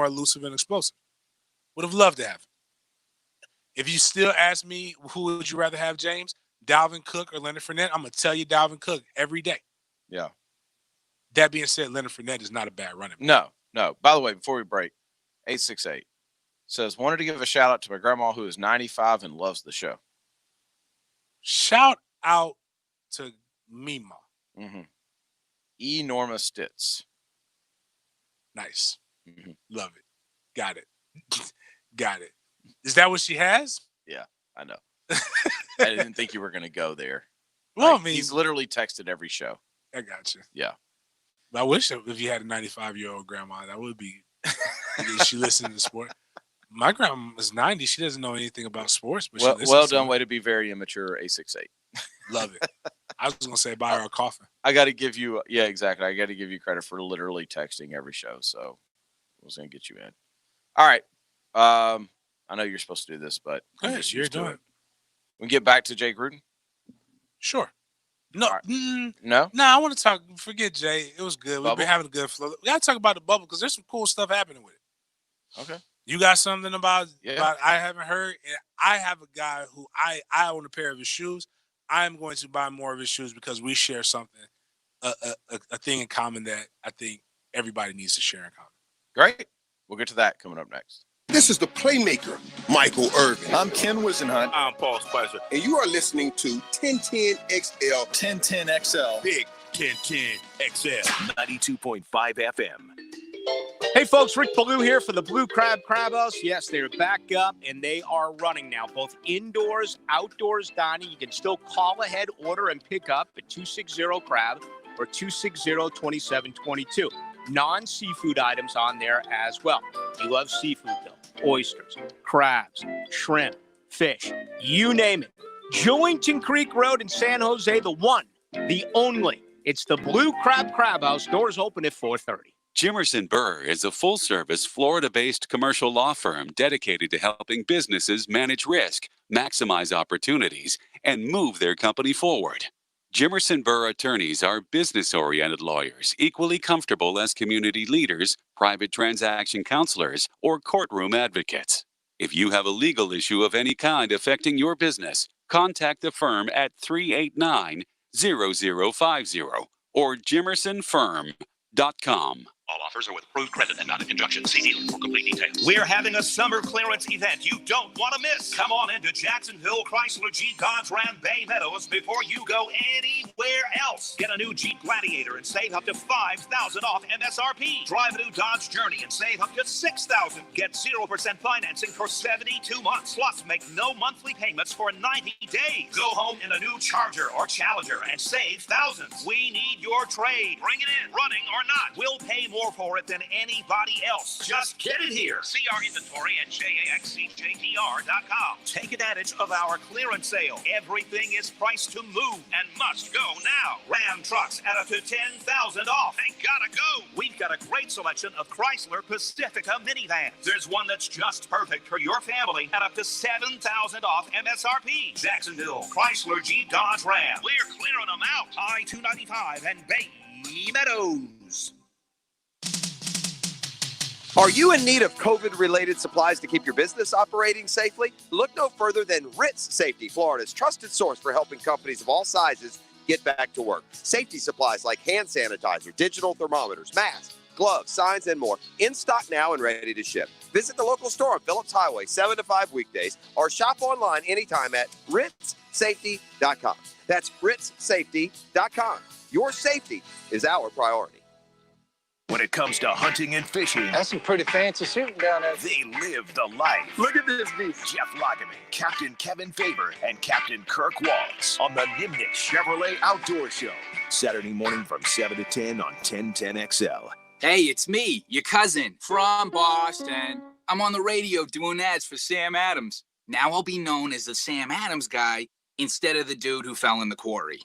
elusive and explosive. Would have loved to have him. If you still ask me who would you rather have, James, Dalvin Cook or Leonard Fournette, I'm going to tell you Dalvin Cook every day. Yeah. That being said, Leonard Fournette is not a bad running back. No. By the way, before we break, 868 says, wanted to give a shout out to my grandma who is 95 and loves the show. Shout out to Mima. Mm-hmm. E. Norma Stitz. Nice. Mm-hmm. Love it. Got it. Got it. Is that what she has? Yeah, I know. I didn't think you were going to go there. Well, I mean, he's literally texted every show. I got you. Yeah. But I wish if you had a 95-year-old grandma, that would be. She listened to sport. My grandma is 90. She doesn't know anything about sports, but well done. Way to be very immature. 868. Love it. I was going to say buy her a coffin. I got to give you. Yeah, exactly. I got to give you credit for literally texting every show. So I was going to get you in. All right. I know you're supposed to do this, but you're doing it. We can get back to Jay Gruden. Sure. No, right. No. I want to talk. Forget Jay. It was good. We've been having a good flow. We got to talk about the bubble because there's some cool stuff happening with it. Okay. You got something about I haven't heard, and I have a guy who I own a pair of his shoes. I'm going to buy more of his shoes because we share something, a thing in common that I think everybody needs to share in common. Great. We'll get to that coming up next. This is the playmaker, Michael Irvin. I'm Ken Wisenhunt. I'm Paul Spicer. And you are listening to 1010XL. 1010XL. Big 1010XL. 92.5 FM. Hey, folks, Rick Ballou here for the Blue Crab House. Yes, they're back up, and they are running now, both indoors, outdoors dining. You can still call ahead, order, and pick up at 260-CRAB or 260-2722. Non-seafood items on there as well. You love seafood, though. Oysters, crabs, shrimp, fish, you name it. Jewington Creek Road in San Jose, the one, the only. It's the Blue Crab House. Doors open at 4:30. Jimerson Burr is a full-service, Florida-based commercial law firm dedicated to helping businesses manage risk, maximize opportunities, and move their company forward. Jimerson Burr attorneys are business-oriented lawyers, equally comfortable as community leaders, private transaction counselors, or courtroom advocates. If you have a legal issue of any kind affecting your business, contact the firm at 389-0050 or jimersonfirm.com. All offers are with approved credit and not in conjunction. See dealer for complete details. We're having a summer clearance event you don't want to miss. Come on into Jacksonville Chrysler Jeep Dodge Ram Bay Meadows before you go anywhere else. Get a new Jeep Gladiator and save up to $5,000 off MSRP. Drive a new Dodge Journey and save up to $6,000. Get 0% financing for 72 months. Plus, make no monthly payments for 90 days. Go home in a new Charger or Challenger and save thousands. We need your trade. Bring it in, running or not. We'll pay more for it than anybody else. Just get it here. See our inventory at JAXCJTR.com. Take advantage of our clearance sale. Everything is priced to move and must go now. Ram trucks at up to $10,000 off. They gotta go. We've got a great selection of Chrysler Pacifica minivans. There's one that's just perfect for your family at up to $7,000 off MSRP. Jacksonville Chrysler Jeep Dodge Ram. We're clearing them out. I-295 and Bay Meadows. Are you in need of COVID-related supplies to keep your business operating safely? Look no further than Ritz Safety, Florida's trusted source for helping companies of all sizes get back to work. Safety supplies like hand sanitizer, digital thermometers, masks, gloves, signs, and more in stock now and ready to ship. Visit the local store on Phillips Highway 7 to 5 weekdays or shop online anytime at ritzsafety.com. That's ritzsafety.com. Your safety is our priority. When it comes to hunting and fishing, That's some pretty fancy shooting down there. they live the life. Look at this beast. Jeff Lageman, Captain Kevin Faber, and Captain Kirk Wallace on the Nimnik Chevrolet Outdoor Show. Saturday morning from 7 to 10 on 1010XL. Hey, it's me, your cousin from Boston. I'm on the radio doing ads for Sam Adams. Now I'll be known as the Sam Adams guy instead of the dude who fell in the quarry.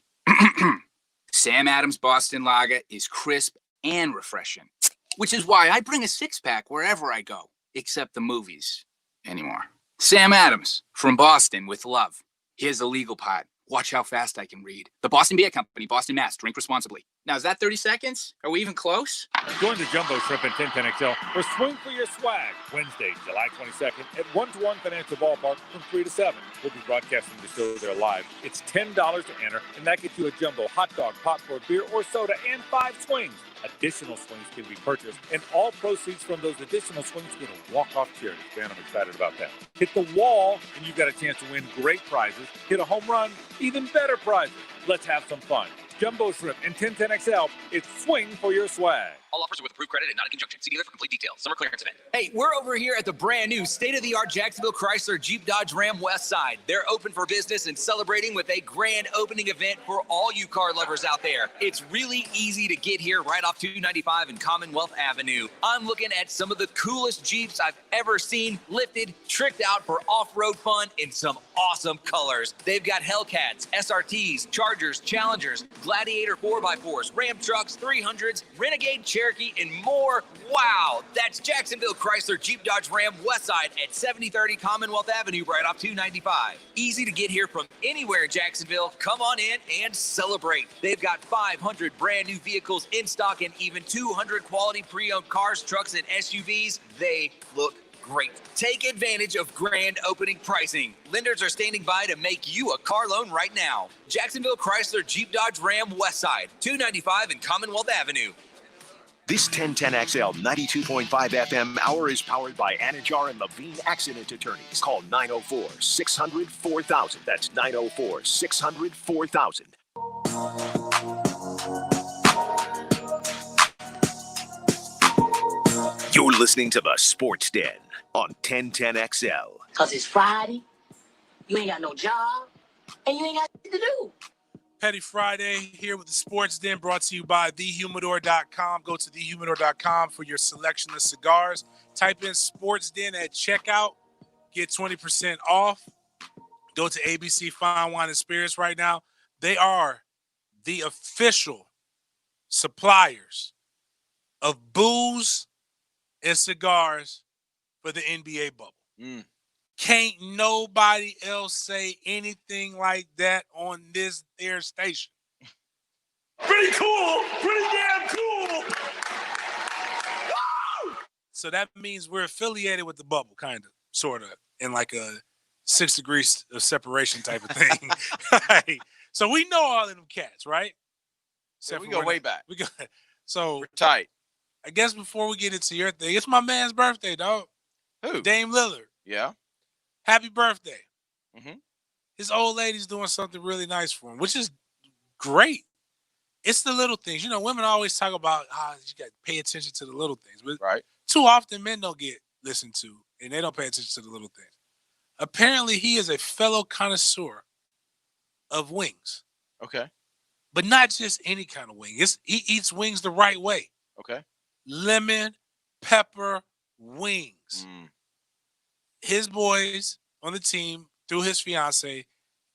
Sam Adams Boston Lager is crisp and refreshing, which is why I bring a six-pack wherever I go, except the movies anymore. Sam Adams from Boston with love. Here's the legal part. Watch how fast I can read. The Boston Beer Company, Boston, Mass. Drink responsibly. Now, is that 30 seconds? Are we even close? Join the Jumbo Shrimp and 1010XL for Swing for Your Swag, Wednesday, July 22nd at 1-to-1 Financial Ballpark from 3 to 7. We'll be broadcasting the show there live. It's $10 to enter, and that gets you a jumbo hot dog, popcorn, beer, or soda, and 5 swings. Additional swings can be purchased, and all proceeds from those additional swings go to walk-off charities. Man, I'm excited about that. Hit the wall, and you've got a chance to win great prizes. Hit a home run, even better prizes. Let's have some fun. Jumbo Shrimp and 1010XL, it's Swing for Your Swag. All offers are with approved credit and not in conjunction. See dealer for complete details. Summer clearance event. Hey, we're over here at the brand new state-of-the-art Jacksonville Chrysler Jeep Dodge Ram West Side. They're open for business and celebrating with a grand opening event for all you car lovers out there. It's really easy to get here right off 295 and Commonwealth Avenue. I'm looking at some of the coolest Jeeps I've ever seen, lifted, tricked out for off-road fun in some awesome colors. They've got Hellcats, SRTs, Chargers, Challengers, Gladiator 4x4s, Ram trucks, 300s, Renegade Cherokee, and more. Wow, that's Jacksonville Chrysler Jeep Dodge Ram Westside at 7030 Commonwealth Avenue right off 295. Easy to get here from anywhere in Jacksonville. Come on in and celebrate. They've got 500 brand new vehicles in stock and even 200 quality pre-owned cars, trucks, and SUVs. They look great. Take advantage of grand opening pricing. Lenders are standing by to make you a car loan right now. Jacksonville Chrysler Jeep Dodge Ram Westside, 295 and Commonwealth Avenue. This 1010XL 92.5 FM hour is powered by Anajar and Levine Accident Attorneys. Call 904-600-4000. That's 904-600-4000. You're listening to the Sports Den on 1010XL. Because it's Friday, you ain't got no job, and you ain't got shit to do. Petty Friday here with the Sports Den, brought to you by thehumidor.com. Go to thehumidor.com for your selection of cigars. Type in Sports Den at checkout. Get 20% off. Go to ABC Fine Wine and Spirits right now. They are the official suppliers of booze and cigars for the NBA bubble. Can't nobody else say anything like that on this air station. Pretty cool. Pretty damn cool. So that means we're affiliated with the bubble, kind of, sort of, in like a 6 degrees of separation type of thing. Right? So we know all of them cats, right? Yeah, we go way back. We go. So we're tight. I guess before we get into your thing, it's my man's birthday, dog. Who? Dame Lillard. Yeah. Happy birthday. Mm-hmm. His old lady's doing something really nice for him, which is great. It's the little things. You know, women always talk about how you got to pay attention to the little things. But right. Too often men don't get listened to, and they don't pay attention to the little things. Apparently, he is a fellow connoisseur of wings. Okay. But not just any kind of wing. He eats wings the right way. Okay. Lemon pepper wings. His boys on the team, through his fiance,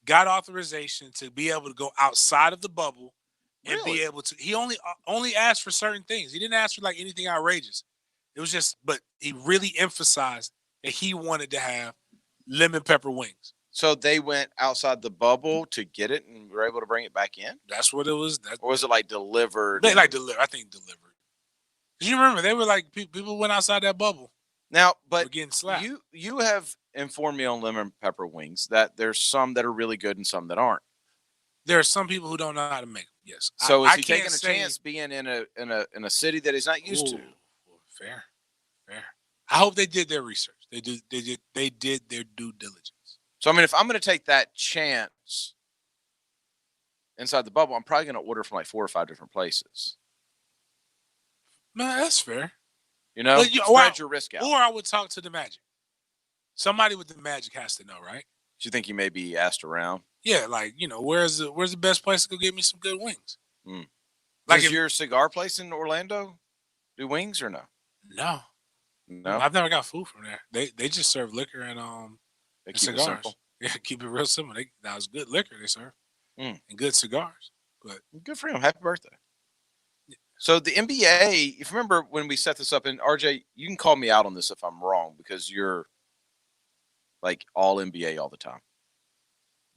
got authorization to be able to go outside of the bubble and be able to. He only asked for certain things. He didn't ask for like anything outrageous. It was just, but he really emphasized that he wanted to have lemon pepper wings. So they went outside the bubble to get it and were able to bring it back in? That's what it was. Or was it like delivered? They like delivered. I think delivered. Because you remember, they were like, people went outside that bubble. Now, but getting slapped. You have informed me on lemon pepper wings that there's some that are really good and some that aren't. There are some people who don't know how to make them. Yes. So is he taking a chance being in a city that he's not used to? Fair. I hope they did their research. They did their due diligence. So I mean, if I'm going to take that chance inside the bubble, I'm probably going to order from like 4 or 5 different places. Man, that's fair. You know, But spread your risk out. Or I would talk to the Magic. Somebody with the Magic has to know, right? Do you think you may be asked around? Yeah, like, where's the best place to go get me some good wings? Like, does your cigar place in Orlando do wings or no? No. No, I've never got food from there. They just serve liquor and they and keep it cigars. simple. Yeah, keep it real simple. That was good liquor they serve and good cigars. But good for him. Happy birthday. So the NBA, if you remember when we set this up, and RJ, you can call me out on this if I'm wrong because you're like all NBA all the time.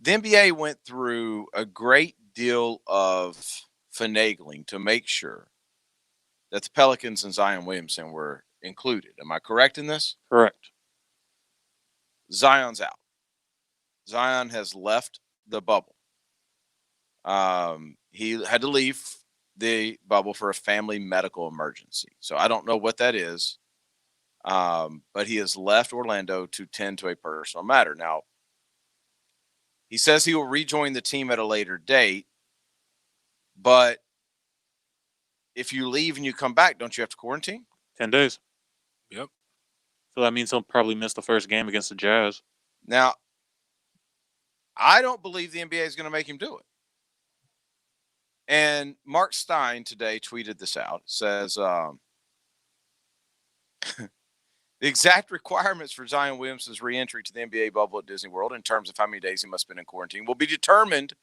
The NBA went through a great deal of finagling to make sure that the Pelicans and Zion Williamson were included. Am I correct in this? Correct. Zion's out. Zion has left the bubble. He had to leave the bubble for a family medical emergency. So I don't know what that is. But he has left Orlando to tend to a personal matter. Now, he says he will rejoin the team at a later date. But if you leave and you come back, don't you have to quarantine? 10 days. Yep. So that means he'll probably miss the first game against the Jazz. Now, I don't believe the NBA is going to make him do it. And Mark Stein today tweeted this out. It says, the exact requirements for Zion Williamson's reentry to the NBA bubble at Disney World in terms of how many days he must have been in quarantine will be determined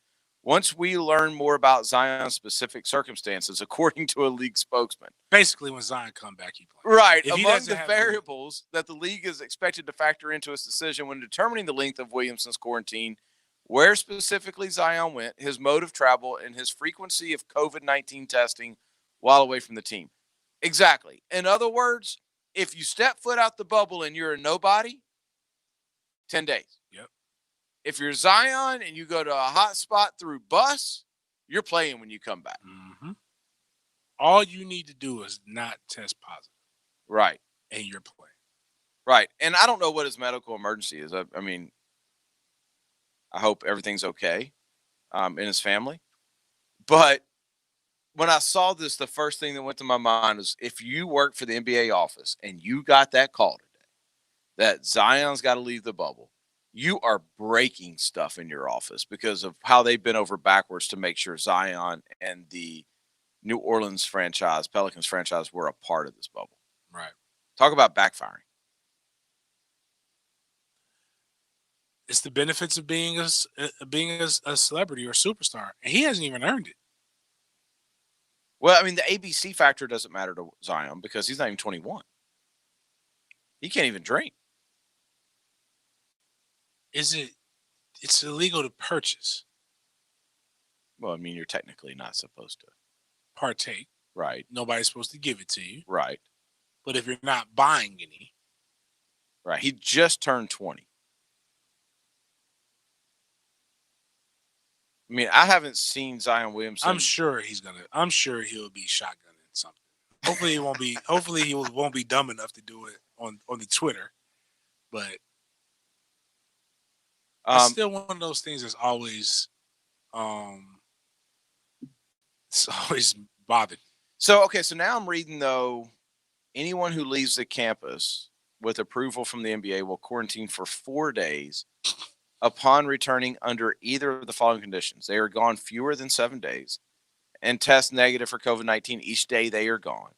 once we learn more about Zion's specific circumstances, according to a league spokesman. Basically, when Zion come back, he plays. Right. If he among doesn't the have variables that the league is expected to factor into its decision when determining the length of Williamson's quarantine, where specifically Zion went, his mode of travel, and his frequency of COVID-19 testing while away from the team. Exactly. In other words, if you step foot out the bubble and you're a nobody, 10 days. Yep. If you're Zion and you go to a hot spot through bus, you're playing when you come back. Mm-hmm. All you need to do is not test positive. Right. And you're playing. Right. And I don't know what his medical emergency is. I mean, I hope everything's okay in his family. But when I saw this, the first thing that went to my mind was if you work for the NBA office and you got that call today that Zion's got to leave the bubble, you are breaking stuff in your office because of how they've been over backwards to make sure Zion and the New Orleans franchise, Pelicans franchise, were a part of this bubble. Right. Talk about backfiring. It's the benefits of being a celebrity or superstar, and he hasn't even earned it. Well, I mean, the ABC factor doesn't matter to Zion because he's not even 21. He can't even drink. It's illegal to purchase. Well, I mean, you're technically not supposed to partake. Right. Nobody's supposed to give it to you. Right. But if you're not buying any. Right. He just turned 20. I mean, I haven't seen Zion Williamson. I'm sure he'll be shotgunning something. Hopefully he won't be. Hopefully he won't be dumb enough to do it on the Twitter. But it's still one of those things that's always, it's always bothered. So now I'm reading though, anyone who leaves the campus with approval from the NBA will quarantine for 4 days. Upon returning under either of the following conditions. They are gone fewer than 7 days and test negative for COVID-19 each day they are gone.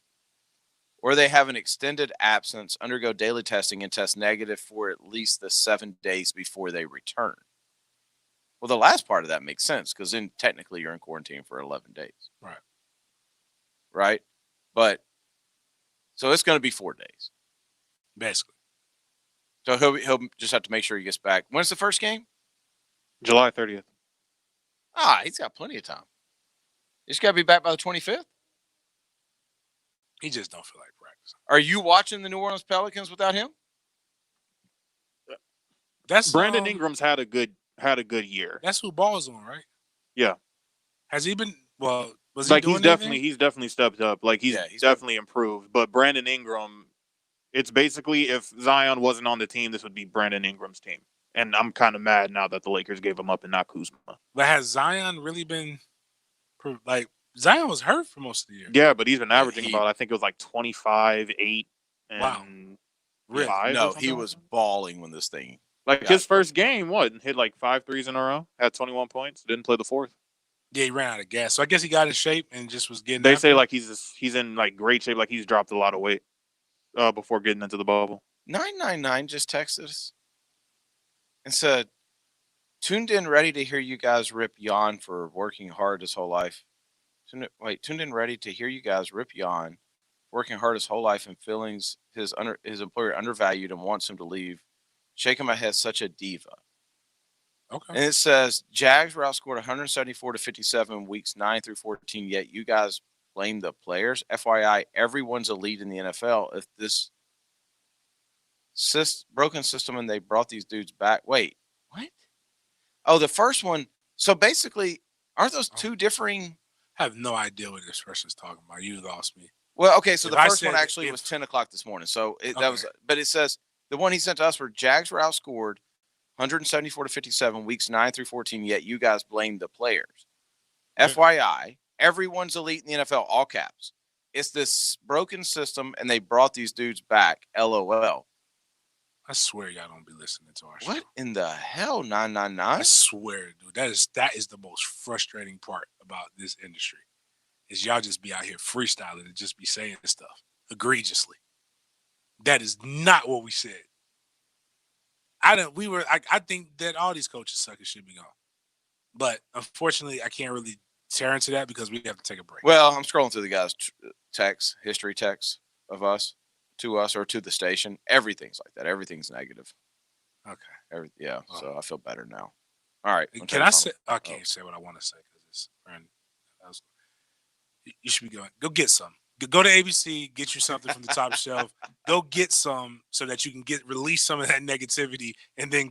Or they have an extended absence, undergo daily testing, and test negative for at least the 7 days before they return. Well, the last part of that makes sense because then technically you're in quarantine for 11 days. Right. Right? But, so it's going to be 4 days. Basically. So he'll just have to make sure he gets back. When's the first game? July 30th. He's got plenty of time. He's got to be back by the 25th. He just don't feel like practicing. Are you watching the New Orleans Pelicans without him? That's Brandon Ingram's had a good year. That's who Ball's on, right? Yeah. Has he been? Well, was he like doing he's definitely stepped up. Like he's definitely improved. But Brandon Ingram, it's basically if Zion wasn't on the team, this would be Brandon Ingram's team. And I'm kind of mad now that the Lakers gave him up and not Kuzma. But has Zion really been Zion was hurt for most of the year. Yeah, but he's been averaging about, I think it was like 25, 8, and Wow. Really? 5. No, he was balling when this thing. Like his first game, hit like 5 threes in a row, had 21 points, didn't play the fourth. Yeah, he ran out of gas. So I guess he got in shape and just was getting. They say like he's in like great shape, like he's dropped a lot of weight before getting into the bubble. 999 just texted us and said, tuned in ready to hear you guys rip Jan for working hard his whole life. Tuned in ready to hear you guys rip Jan, working hard his whole life and feelings his employer undervalued and wants him to leave. Shaking my head, such a diva. Okay. And it says, Jags were outscored 174-57 weeks 9 through 14, yet you guys blame the players. FYI, everyone's elite in the NFL. If this broken system and they brought these dudes back. Wait, what? Oh, the first one. So basically, aren't those two differing? I have no idea what this person's talking about. You lost me. Well, okay, so If the I first one said actually was 10 o'clock this morning. So that Okay. was, but it says the one he sent to us were Jags were outscored 174-57 weeks 9 through 14, yet you guys blame the players. FYI, everyone's elite in the NFL, all caps. It's this broken system, and they brought these dudes back. LOL. I swear y'all don't be listening to our show. What in the hell, 999? I swear, dude. That is the most frustrating part about this industry. Is y'all just be out here freestyling and just be saying this stuff egregiously. That is not what we said. I think that all these coaches suckers should be gone. But unfortunately, I can't really tear into that because we have to take a break. Well, I'm scrolling through the guys' history texts of us, to us, or to the station. Everything's like that. Everything's negative. Okay. So I feel better now. All right. Can I say? I can't say what I want to say because it's. You should be going. Go get some. Go to ABC, get you something from the top shelf. Go get some so that you can release some of that negativity, and then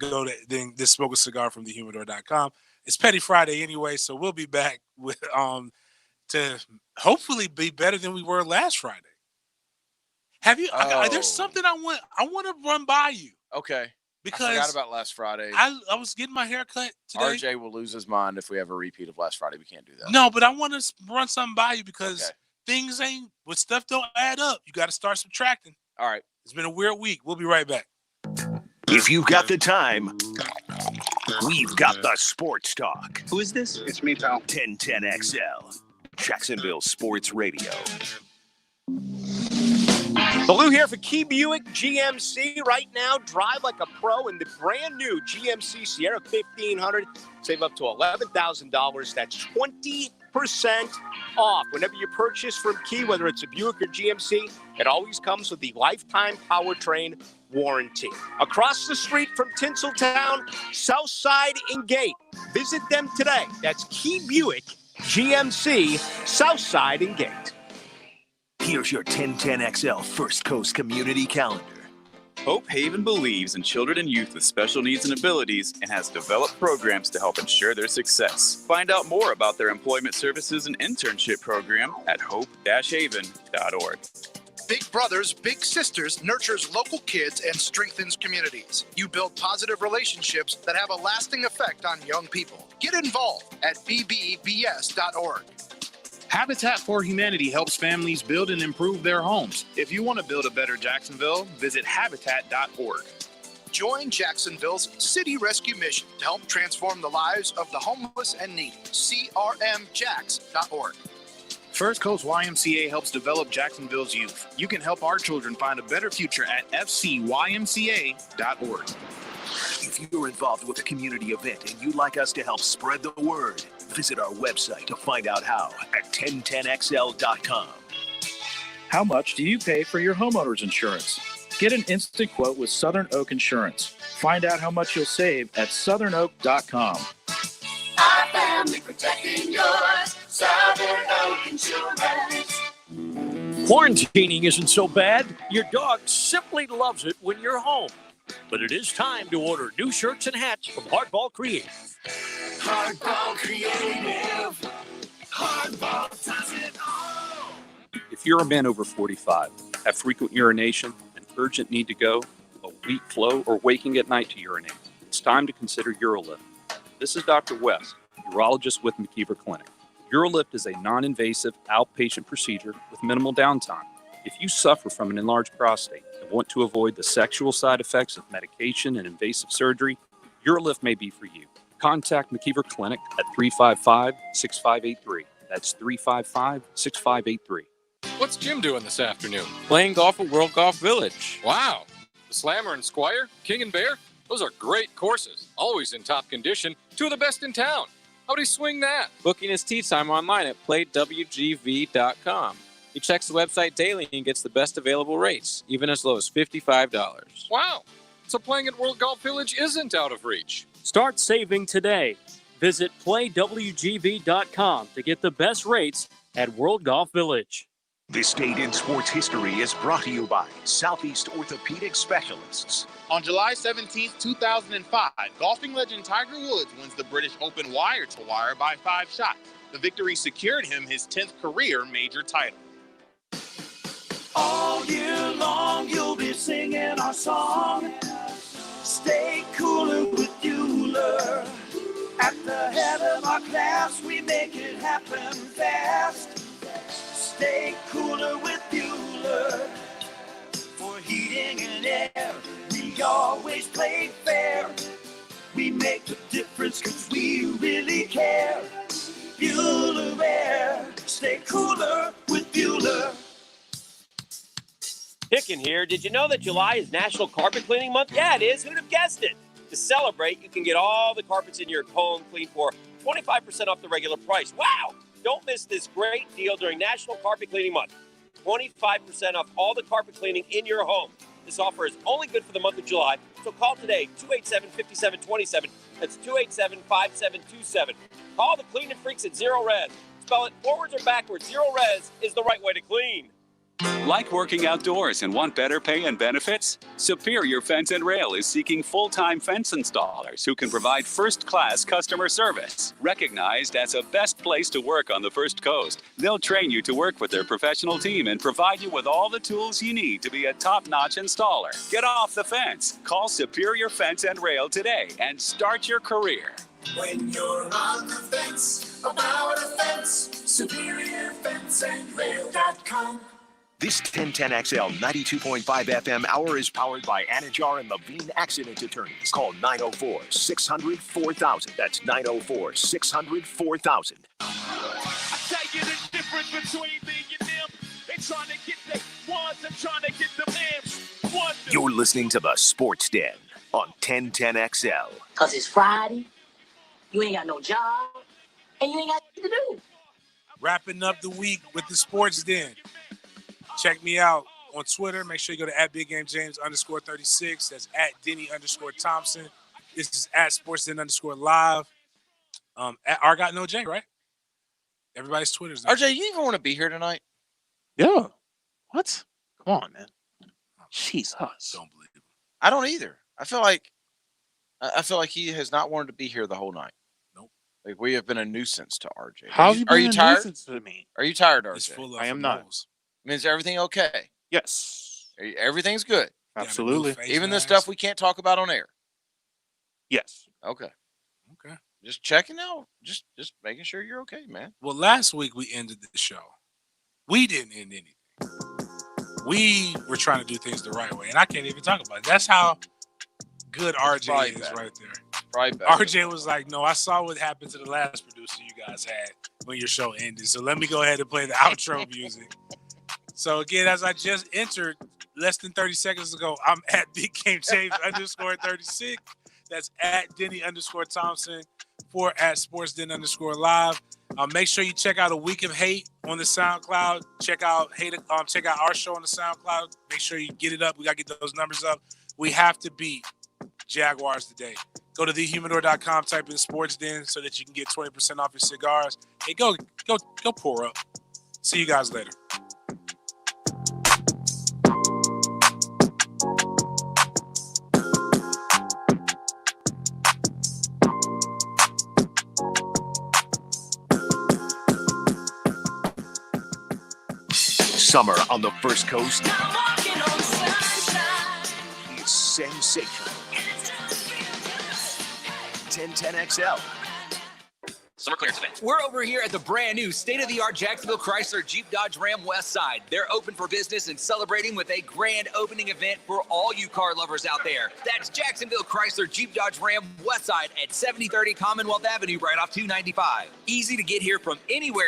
then smoke a cigar from thehumidor.com. It's Petty Friday anyway, so we'll be back with to hopefully be better than we were last Friday. Have you? There's something I want to run by you. Okay. Because I forgot about last Friday. I was getting my hair cut today. RJ will lose his mind if we have a repeat of last Friday. We can't do that. No, but I want to run something by you because things stuff don't add up. You got to start subtracting. All right. It's been a weird week. We'll be right back. If you've got the time, we've got the sports talk. Who is this? It's me, pal. 1010XL, Jacksonville Sports Radio. Baloo here for Key Buick GMC. Right now, drive like a pro in the brand new GMC Sierra 1500. Save up to $11,000. That's 20% off. Whenever you purchase from Key, whether it's a Buick or GMC, it always comes with the lifetime powertrain warranty. Across the street from Tinseltown, Southside and Gate. Visit them today. That's Key Buick GMC, Southside and Gate. Here's your 1010XL First Coast Community Calendar. Hope Haven believes in children and youth with special needs and abilities and has developed programs to help ensure their success. Find out more about their employment services and internship program at hope-haven.org. Big Brothers Big Sisters nurtures local kids and strengthens communities. You build positive relationships that have a lasting effect on young people. Get involved at bbbs.org. Habitat for Humanity helps families build and improve their homes. If you want to build a better Jacksonville, visit habitat.org. Join Jacksonville's City Rescue Mission to help transform the lives of the homeless and needy. crmjax.org. First Coast YMCA helps develop Jacksonville's youth. You can help our children find a better future at fcymca.org. If you're involved with a community event and you'd like us to help spread the word, visit our website to find out how at 1010xl.com. How much do you pay for your homeowner's insurance? Get an instant quote with Southern Oak Insurance. Find out how much you'll save at southernoak.com. Our family protecting yours. Southern Oak Insurance. Quarantining isn't so bad. Your dog simply loves it when you're home. But it is time to order new shirts and hats from Hardball Creative. Hardball Creative. Hardball does it all. If you're a man over 45, have frequent urination, an urgent need to go, a weak flow, or waking at night to urinate, it's time to consider Eurolift. This is Dr. West, urologist with McKeever Clinic. Eurolift is a non-invasive outpatient procedure with minimal downtime. If you suffer from an enlarged prostate and want to avoid the sexual side effects of medication and invasive surgery, Eurolift may be for you. Contact McKeever Clinic at 355-6583. That's 355-6583. What's Jim doing this afternoon? Playing golf at World Golf Village. Wow. The Slammer and Squire, King and Bear, those are great courses. Always in top condition. Two of the best in town. How'd he swing that? Booking his tee time online at playwgv.com. He checks the website daily and gets the best available rates, even as low as $55. Wow. So playing at World Golf Village isn't out of reach. Start saving today. Visit playwgv.com to get the best rates at World Golf Village. This date in sports history is brought to you by Southeast Orthopedic Specialists. On July 17, 2005, golfing legend Tiger Woods wins the British Open wire-to-wire by 5 shots. The victory secured him his 10th career major title. All year long, you'll be singing our song. Stay cooler with Bueller. At the head of our class, we make it happen fast. Stay cooler with Bueller. For heating and air, we always play fair. We make the difference because we really care. Bueller Air. Stay cooler with Bueller. Pickin' here. Did you know that July is National Carpet Cleaning Month? Yeah, it is. Who'd have guessed it? To celebrate, you can get all the carpets in your home cleaned for 25% off the regular price. Wow! Don't miss this great deal during National Carpet Cleaning Month. 25% off all the carpet cleaning in your home. This offer is only good for the month of July, so call today, 287-5727. That's 287-5727. Call the cleaning freaks at Zero Res. Spell it forwards or backwards. Zero Res is the right way to clean. Like working outdoors and want better pay and benefits? Superior Fence and Rail is seeking full-time fence installers who can provide first-class customer service. Recognized as a best place to work on the First Coast, they'll train you to work with their professional team and provide you with all the tools you need to be a top-notch installer. Get off the fence. Call Superior Fence and Rail today and start your career. When you're on the fence, about a fence, SuperiorFenceandRail.com. This 1010XL 92.5 FM hour is powered by Anajar and Levine Accident Attorneys. Call 904-600-4000. That's 904-600-4000. I tell you the difference between me and them. They trying to get the ones and trying to get the M's. You're listening to the Sports Den on 1010XL. Because it's Friday, you ain't got no job, and you ain't got nothing to do. Wrapping up the week with the Sports Den. Check me out on Twitter. Make sure you go to @BigGameJames_36. That's @Denny_Thompson. This is @SportsDen_live. At Got No J, right? Everybody's Twitter's there. RJ, you even want to be here tonight? Yeah. What? Come on, man. Jesus. Don't believe it. I don't either. I feel like he has not wanted to be here the whole night. Nope. Like we have been a nuisance to RJ. How have you been Are you a tired? nuisance to me? Are you tired, RJ? It's full of I am not. moles. I mean, is everything okay? Yes. Everything's good. Absolutely. Face Even the mask. stuff we can't talk about on air. Yes. Okay. Okay. Just checking out. Just making sure you're okay, man. Well, last week we ended the show. We didn't end anything. We were trying to do things the right way, and I can't even talk about it. That's how good RJ is right there. Right back. RJ was like, no, I saw what happened to the last producer you guys had when your show ended. So let me go ahead and play the outro music. So again, as I just entered less than 30 seconds ago, I'm at BigGameJames_36. That's @Denny_Thompson for @SportsDen_live. Make sure you check out A Week of Hate on the SoundCloud. Check out our show on the SoundCloud. Make sure you get it up. We got to get those numbers up. We have to beat Jaguars today. Go to thehumidor.com, type in Sports Den so that you can get 20% off your cigars. Hey, go pour up. See you guys later. Summer on the First Coast is sensational. 1010XL. summer clearance event. We're over here at the brand new state-of-the-art Jacksonville Chrysler Jeep Dodge Ram West Side. They're open for business and celebrating with a grand opening event for all you car lovers out there. That's Jacksonville Chrysler Jeep Dodge Ram West Side at 7030 Commonwealth Avenue, right off 295. Easy to get here from anywhere